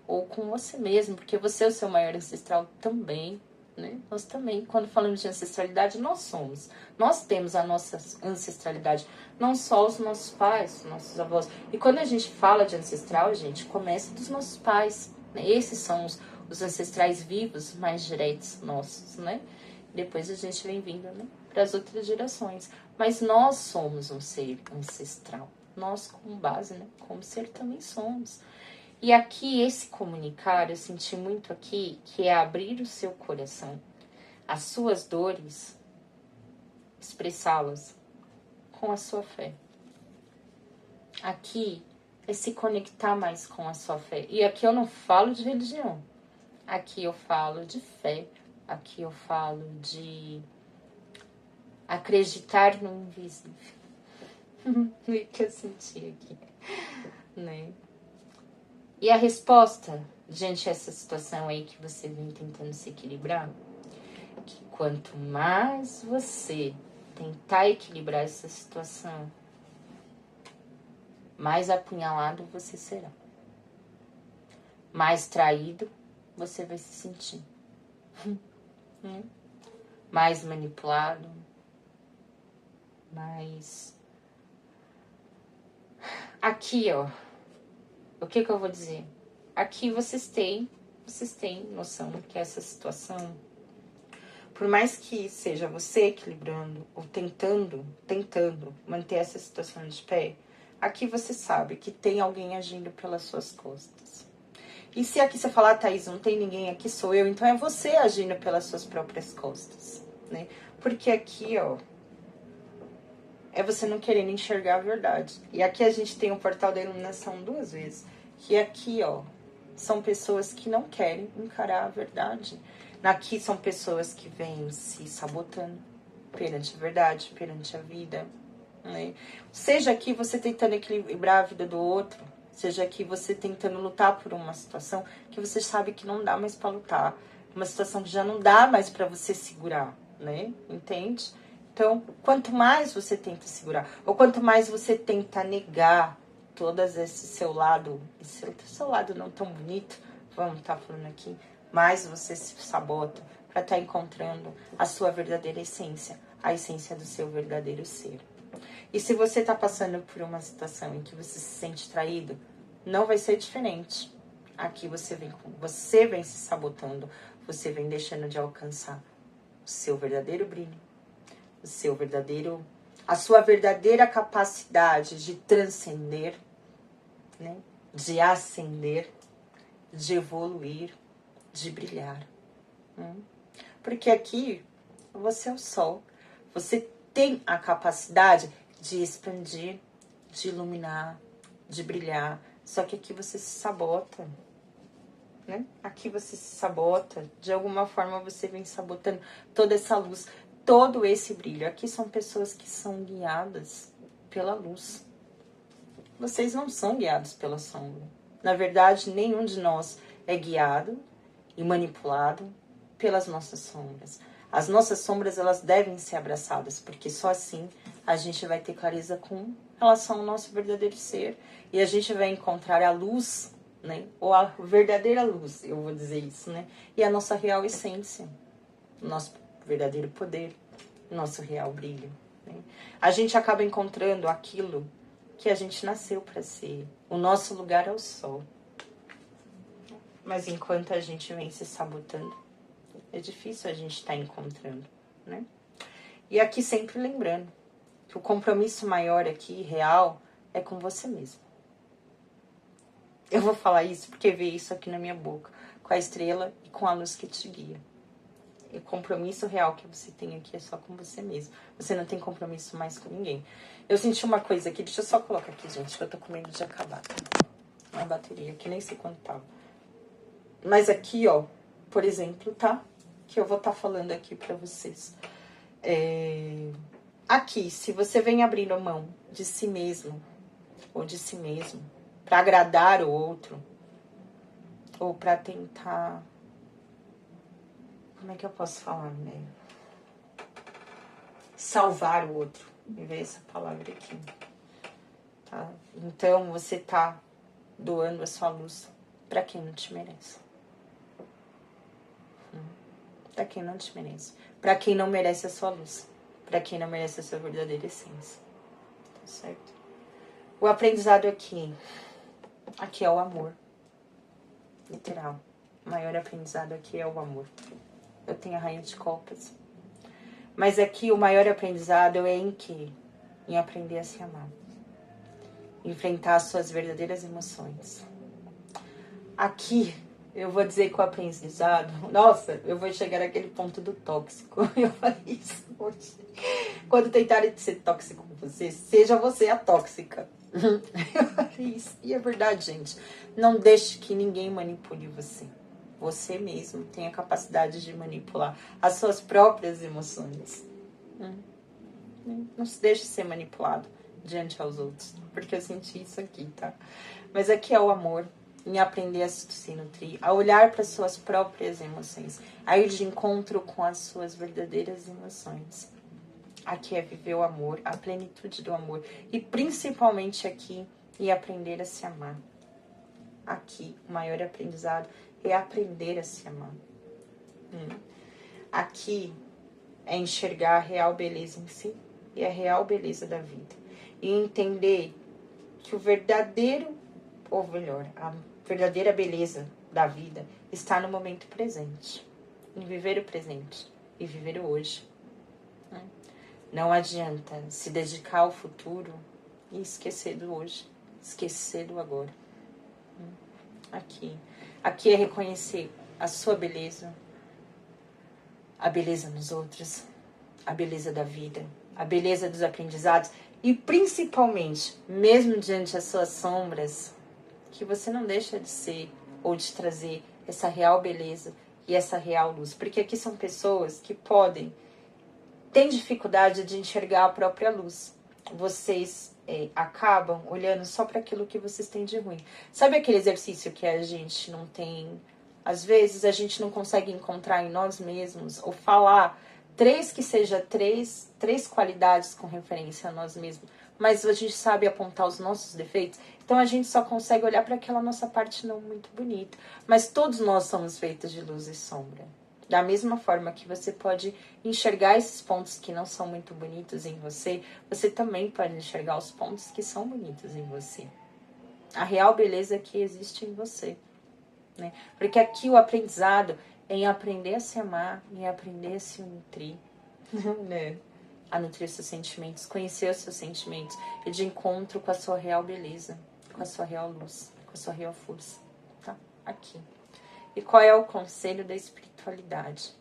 Ou com você mesmo, porque você é o seu maior ancestral também, né? Nós também, quando falamos de ancestralidade, nós somos. Nós temos a nossa ancestralidade, não só os nossos pais, os nossos avós. E quando a gente fala de ancestral, gente, começa dos nossos pais, né? Esses são os ancestrais vivos mais diretos nossos, né? Depois a gente vem vindo, né, para as outras gerações. Mas nós somos um ser ancestral. Nós, como base, né, como ser também somos. E aqui, esse comunicar, eu senti muito aqui, que é abrir o seu coração, as suas dores, expressá-las com a sua fé. Aqui é se conectar mais com a sua fé. E aqui eu não falo de religião. Aqui eu falo de fé. Aqui eu falo de acreditar no invisível. O que eu senti aqui, né? E a resposta, diante dessa situação aí que você vem tentando se equilibrar, que quanto mais você tentar equilibrar essa situação, mais apunhalado você será. Mais traído você vai se sentir. Mais manipulado. Mais... Aqui, ó. O que eu vou dizer? Aqui vocês têm noção que essa situação, por mais que seja você equilibrando ou tentando manter essa situação de pé, aqui você sabe que tem alguém agindo pelas suas costas. E se aqui você falar, Thaís, não tem ninguém aqui, sou eu, então é você agindo pelas suas próprias costas, né? Porque aqui, ó, é você não querendo enxergar a verdade. E aqui a gente tem um portal da iluminação 2 vezes. Que aqui, ó, são pessoas que não querem encarar a verdade. Aqui são pessoas que vêm se sabotando perante a verdade, perante a vida, né? Seja aqui você tentando equilibrar a vida do outro, seja aqui você tentando lutar por uma situação que você sabe que não dá mais para lutar, uma situação que já não dá mais para você segurar, né? Entende? Então, quanto mais você tenta segurar, ou quanto mais você tenta negar todas esse seu lado não tão bonito, vamos estar falando aqui, mais você se sabota para estar encontrando a sua verdadeira essência, a essência do seu verdadeiro ser. E se você está passando por uma situação em que você se sente traído, não vai ser diferente. Aqui você vem se sabotando, você vem deixando de alcançar o seu verdadeiro brilho, a sua verdadeira capacidade de transcender, né? De ascender, de evoluir, de brilhar. Porque aqui você é o sol, você tem a capacidade de expandir, de iluminar, de brilhar. Só que aqui você se sabota, né? Aqui você se sabota, de alguma forma você vem sabotando toda essa luz, todo esse brilho. Aqui são pessoas que são guiadas pela luz. Vocês não são guiados pela sombra. Na verdade, nenhum de nós é guiado e manipulado pelas nossas sombras. As nossas sombras, elas devem ser abraçadas, porque só assim a gente vai ter clareza com relação ao nosso verdadeiro ser. E a gente vai encontrar a luz, né? Ou a verdadeira luz, eu vou dizer isso, né? E a nossa real essência, o nosso verdadeiro poder, o nosso real brilho, né? A gente acaba encontrando aquilo que a gente nasceu para ser. O nosso lugar é o sol. Mas enquanto a gente vem se sabotando, é difícil a gente estar encontrando, né? E aqui sempre lembrando que o compromisso maior aqui, real, é com você mesmo. Eu vou falar isso porque veio isso aqui na minha boca, com a estrela e com a luz que te guia. E o compromisso real que você tem aqui é só com você mesmo. Você não tem compromisso mais com ninguém. Eu senti uma coisa aqui, deixa eu só colocar aqui, gente, que eu tô com medo de acabar. Uma bateria que nem sei quanto tava. Mas aqui, ó, por exemplo, tá? Que eu vou estar falando aqui pra vocês. Aqui, se você vem abrindo mão de si mesmo, ou de si mesmo, pra agradar o outro, ou pra tentar... Como é que eu posso falar, né? Salvar o outro. Me veio essa palavra aqui. Tá? Então, você tá doando a sua luz pra quem não te merece. Pra quem não te merece. Pra quem não merece a sua luz. Pra quem não merece a sua verdadeira essência. Tá certo? O aprendizado aqui é o amor. Literal. O maior aprendizado aqui é o amor. Eu tenho a rainha de copas. Mas aqui o maior aprendizado é em quê? Em aprender a se amar. Enfrentar as suas verdadeiras emoções. Aqui, eu vou dizer que o aprendizado... Nossa, eu vou chegar naquele ponto do tóxico. Eu falei isso hoje. Quando tentarem ser tóxico com você, seja você a tóxica. Eu falei isso. E é verdade, gente. Não deixe que ninguém manipule você. Você mesmo tem a capacidade de manipular as suas próprias emoções. Não se deixe ser manipulado diante aos outros. Porque eu senti isso aqui, tá? Mas aqui é o amor. Em aprender a se nutrir, a olhar para as suas próprias emoções, a ir de encontro com as suas verdadeiras emoções. Aqui é viver o amor, a plenitude do amor. E principalmente aqui, e aprender a se amar. Aqui, o maior aprendizado é aprender a se amar. Aqui é enxergar a real beleza em si e a real beleza da vida. E entender que o verdadeiro, ou melhor, a verdadeira beleza da vida está no momento presente. Em viver o presente e viver o hoje. Não adianta se dedicar ao futuro e esquecer do hoje. Esquecer do agora. Aqui. Aqui é reconhecer a sua beleza, a beleza nos outros, a beleza da vida, a beleza dos aprendizados e principalmente, mesmo diante das suas sombras, que você não deixa de ser ou de trazer essa real beleza e essa real luz. Porque aqui são pessoas que têm dificuldade de enxergar a própria luz. Vocês acabam olhando só para aquilo que vocês têm de ruim. Sabe aquele exercício que a gente não tem... Às vezes a gente não consegue encontrar em nós mesmos ou falar três qualidades com referência a nós mesmos, mas a gente sabe apontar os nossos defeitos, então a gente só consegue olhar para aquela nossa parte não muito bonita. Mas todos nós somos feitos de luz e sombra. Da mesma forma que você pode enxergar esses pontos que não são muito bonitos em você, você também pode enxergar os pontos que são bonitos em você. A real beleza que existe em você. Né? Porque aqui o aprendizado é em aprender a se amar, em aprender a se nutrir. Né? A nutrir seus sentimentos, conhecer os seus sentimentos e de encontro com a sua real beleza, com a sua real luz, com a sua real força. Tá? Aqui. E qual é o conselho da espiritualidade?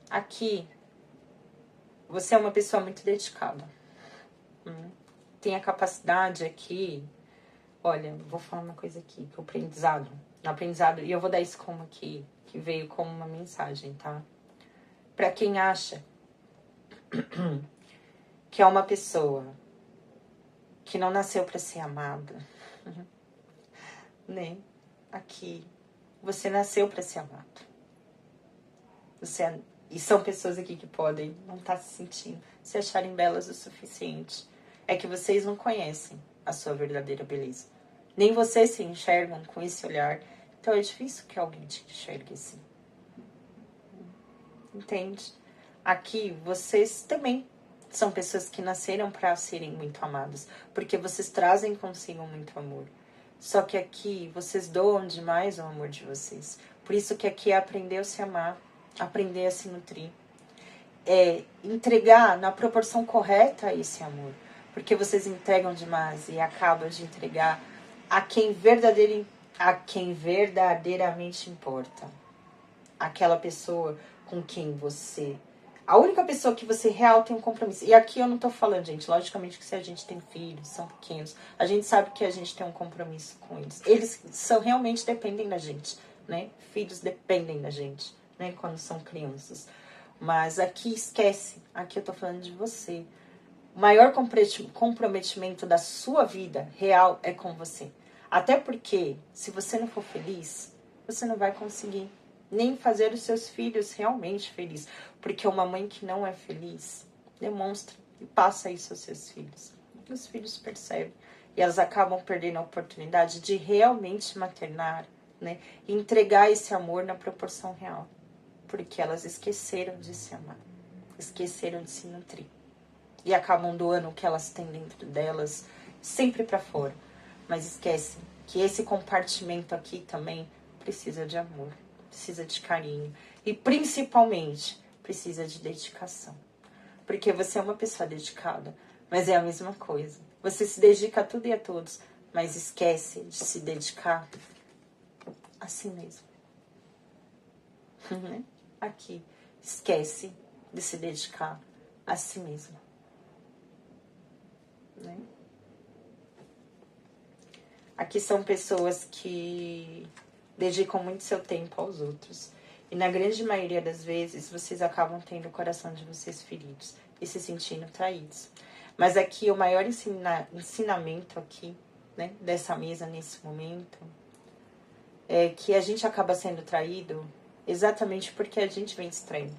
Aqui, você é uma pessoa muito dedicada. Tem a capacidade aqui... Olha, vou falar uma coisa aqui, que o aprendizado... No aprendizado, e eu vou dar isso como aqui, que veio como uma mensagem, tá? Pra quem acha que é uma pessoa que não nasceu pra ser amada, né? Aqui, você nasceu pra ser amado. E são pessoas aqui que podem não estar se sentindo, se acharem belas o suficiente. É que vocês não conhecem a sua verdadeira beleza. Nem vocês se enxergam com esse olhar. Então é difícil que alguém te enxergue assim. Entende? Aqui, vocês também são pessoas que nasceram para serem muito amadas. Porque vocês trazem consigo muito amor. Só que aqui, vocês doam demais o amor de vocês. Por isso que aqui é aprender a se amar. Aprender a se nutrir. É entregar na proporção correta esse amor. Porque vocês entregam demais e acabam de entregar a quem verdadeiramente importa. Aquela pessoa com quem você... A única pessoa que você real tem um compromisso. E aqui eu não tô falando, gente, logicamente que se a gente tem filhos, são pequenos, a gente sabe que a gente tem um compromisso com eles. Eles realmente dependem da gente, né? Filhos dependem da gente, né? Quando são crianças. Mas aqui esquece, aqui eu tô falando de você. O maior comprometimento da sua vida real é com você. Até porque, se você não for feliz, você não vai conseguir nem fazer os seus filhos realmente felizes. Porque uma mãe que não é feliz demonstra e passa isso aos seus filhos. E os filhos percebem. E elas acabam perdendo a oportunidade de realmente maternar, né? E entregar esse amor na proporção real. Porque elas esqueceram de se amar. Esqueceram de se nutrir. E acabam doando o que elas têm dentro delas, sempre para fora. Mas esquecem que esse compartimento aqui também precisa de amor, precisa de carinho. E principalmente, precisa de dedicação. Porque você é uma pessoa dedicada, mas é a mesma coisa. Você se dedica a tudo e a todos, mas esquece de se dedicar a si mesmo. Aqui, esquece de se dedicar a si mesmo. Né? Aqui são pessoas que dedicam muito seu tempo aos outros. E na grande maioria das vezes, vocês acabam tendo o coração de vocês feridos e se sentindo traídos. Mas aqui, o maior ensinamento aqui, né, dessa mesa nesse momento, é que a gente acaba sendo traído exatamente porque a gente vem se traindo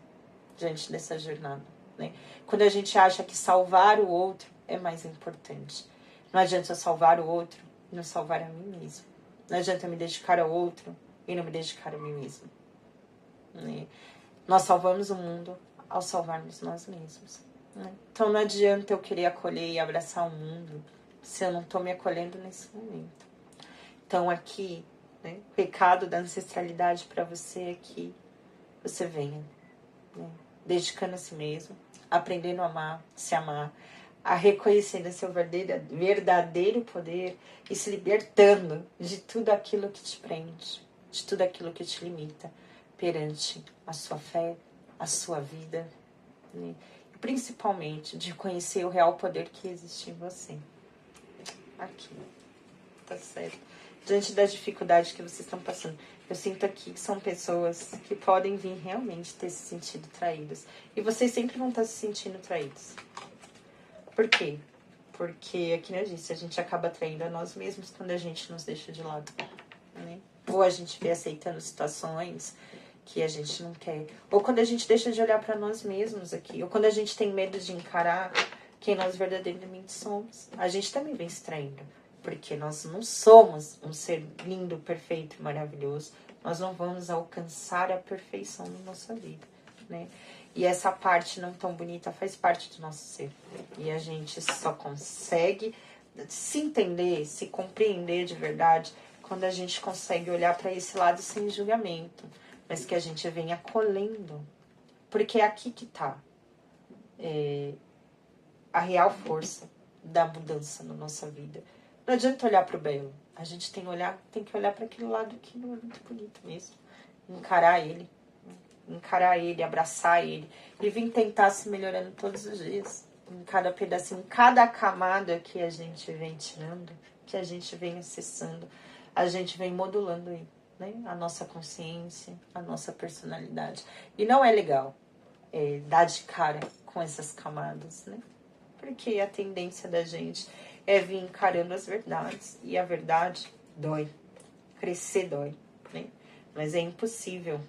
diante dessa jornada. Né? Quando a gente acha que salvar o outro é mais importante. Não adianta eu salvar o outro e não salvar a mim mesmo. Não adianta eu me dedicar ao outro e não me dedicar a mim mesmo. Né? Nós salvamos o mundo ao salvarmos nós mesmos. Né? Então não adianta eu querer acolher e abraçar o mundo se eu não estou me acolhendo nesse momento. Então aqui, né, o recado da ancestralidade para você é que você venha, né, dedicando a si mesmo, aprendendo a amar, se amar, a reconhecer seu verdadeiro poder e se libertando de tudo aquilo que te prende, de tudo aquilo que te limita perante a sua fé, a sua vida, né? E principalmente de conhecer o real poder que existe em você. Aqui, tá certo? Diante das dificuldades que vocês estão passando, eu sinto aqui que são pessoas que podem vir realmente ter se sentido traídas. E vocês sempre vão estar se sentindo traídos. Por quê? Porque, aqui eu disse, a gente acaba traindo a nós mesmos quando a gente nos deixa de lado, né? Ou a gente vê aceitando situações que a gente não quer. Ou quando a gente deixa de olhar para nós mesmos aqui. Ou quando a gente tem medo de encarar quem nós verdadeiramente somos. A gente também vem se traindo. Porque nós não somos um ser lindo, perfeito e maravilhoso. Nós não vamos alcançar a perfeição na nossa vida, né? E essa parte não tão bonita faz parte do nosso ser. E a gente só consegue se entender, se compreender de verdade, quando a gente consegue olhar para esse lado sem julgamento. Mas que a gente vem acolhendo. Porque é aqui que está a real força da mudança na nossa vida. Não adianta olhar para o belo. A gente tem que olhar para aquele lado que não é muito bonito mesmo. Encarar ele, abraçar ele. E vir tentar se melhorando todos os dias. Em cada pedacinho, em cada camada que a gente vem tirando, que a gente vem acessando, a gente vem modulando aí, né? A nossa consciência, a nossa personalidade. E não é legal dar de cara com essas camadas, né? Porque a tendência da gente é vir encarando as verdades. E a verdade dói. Crescer dói, né? Mas é impossível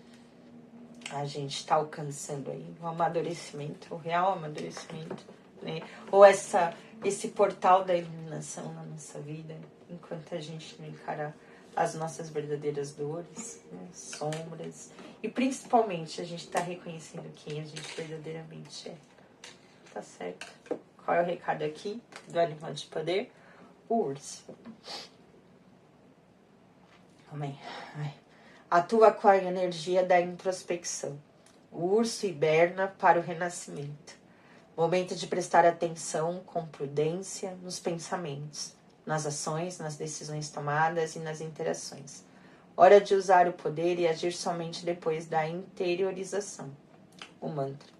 a gente estar alcançando aí o amadurecimento, o real amadurecimento, né? Ou esse portal da iluminação na nossa vida, enquanto a gente não encarar as nossas verdadeiras dores, né? Sombras. E principalmente a gente está reconhecendo quem a gente verdadeiramente é. Tá certo? Qual é o recado aqui do animal de poder? O urso. Amém. Atua com a energia da introspecção. O urso hiberna para o renascimento. Momento de prestar atenção com prudência nos pensamentos, nas ações, nas decisões tomadas e nas interações. Hora de usar o poder e agir somente depois da interiorização. O mantra.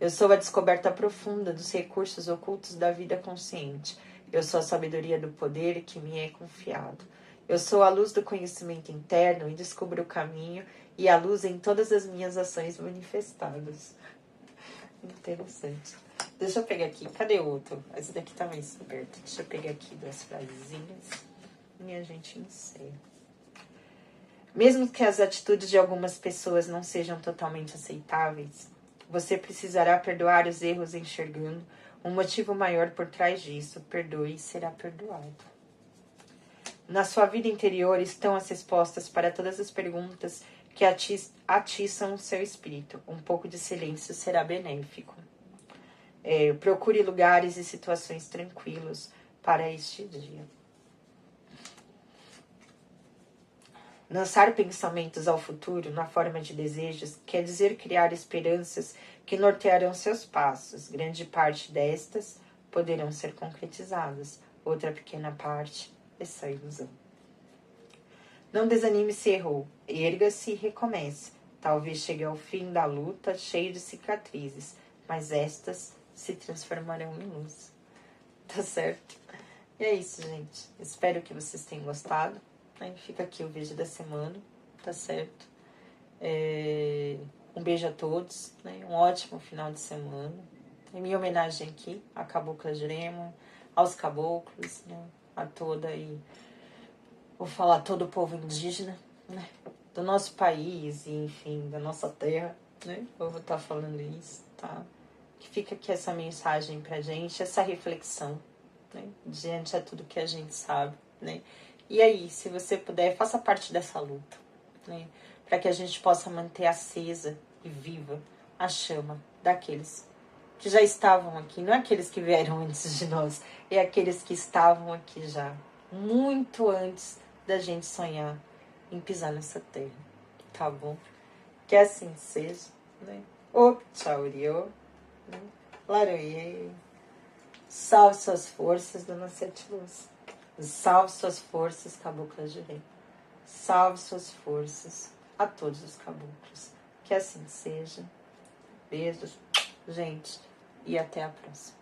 Eu sou a descoberta profunda dos recursos ocultos da vida consciente. Eu sou a sabedoria do poder que me é confiado. Eu sou a luz do conhecimento interno e descubro o caminho e a luz em todas as minhas ações manifestadas. Interessante. Deixa eu pegar aqui. Cadê o outro? Esse daqui tá mais perto. Deixa eu pegar aqui 2 frasezinhas e a gente encerra. Mesmo que as atitudes de algumas pessoas não sejam totalmente aceitáveis, você precisará perdoar os erros enxergando um motivo maior por trás disso. Perdoe e será perdoado. Na sua vida interior estão as respostas para todas as perguntas que atiçam o seu espírito. Um pouco de silêncio será benéfico. Procure lugares e situações tranquilos para este dia. Lançar pensamentos ao futuro na forma de desejos quer dizer criar esperanças que nortearão seus passos. Grande parte destas poderão ser concretizadas. Outra pequena parte é só ilusão. Não desanime se errou. Erga-se e recomece. Talvez chegue ao fim da luta cheio de cicatrizes, mas estas se transformarão em luz. Tá certo? E é isso, gente. Espero que vocês tenham gostado. Fica aqui o vídeo da semana, tá certo? Um beijo a todos, né? Um ótimo final de semana. Em minha homenagem aqui à Cabocla Jurema, aos caboclos, né? A toda aí, vou falar todo o povo indígena, né? Do nosso país e, enfim, da nossa terra, né? Eu vou estar falando isso, tá? Que fica aqui essa mensagem pra gente, essa reflexão, né? Diante a tudo que a gente sabe, né? E aí, se você puder, faça parte dessa luta, né? Para que a gente possa manter acesa e viva a chama daqueles que já estavam aqui. Não é aqueles que vieram antes de nós, é aqueles que estavam aqui já, muito antes da gente sonhar em pisar nessa terra, tá bom? Que assim seja, né? O tchau, né? Laroie. Salve suas forças, Dona Sete Luz. Salve suas forças, Cabocla de Rei. Salve suas forças a todos os caboclos. Que assim seja. Beijos, gente, e até a próxima.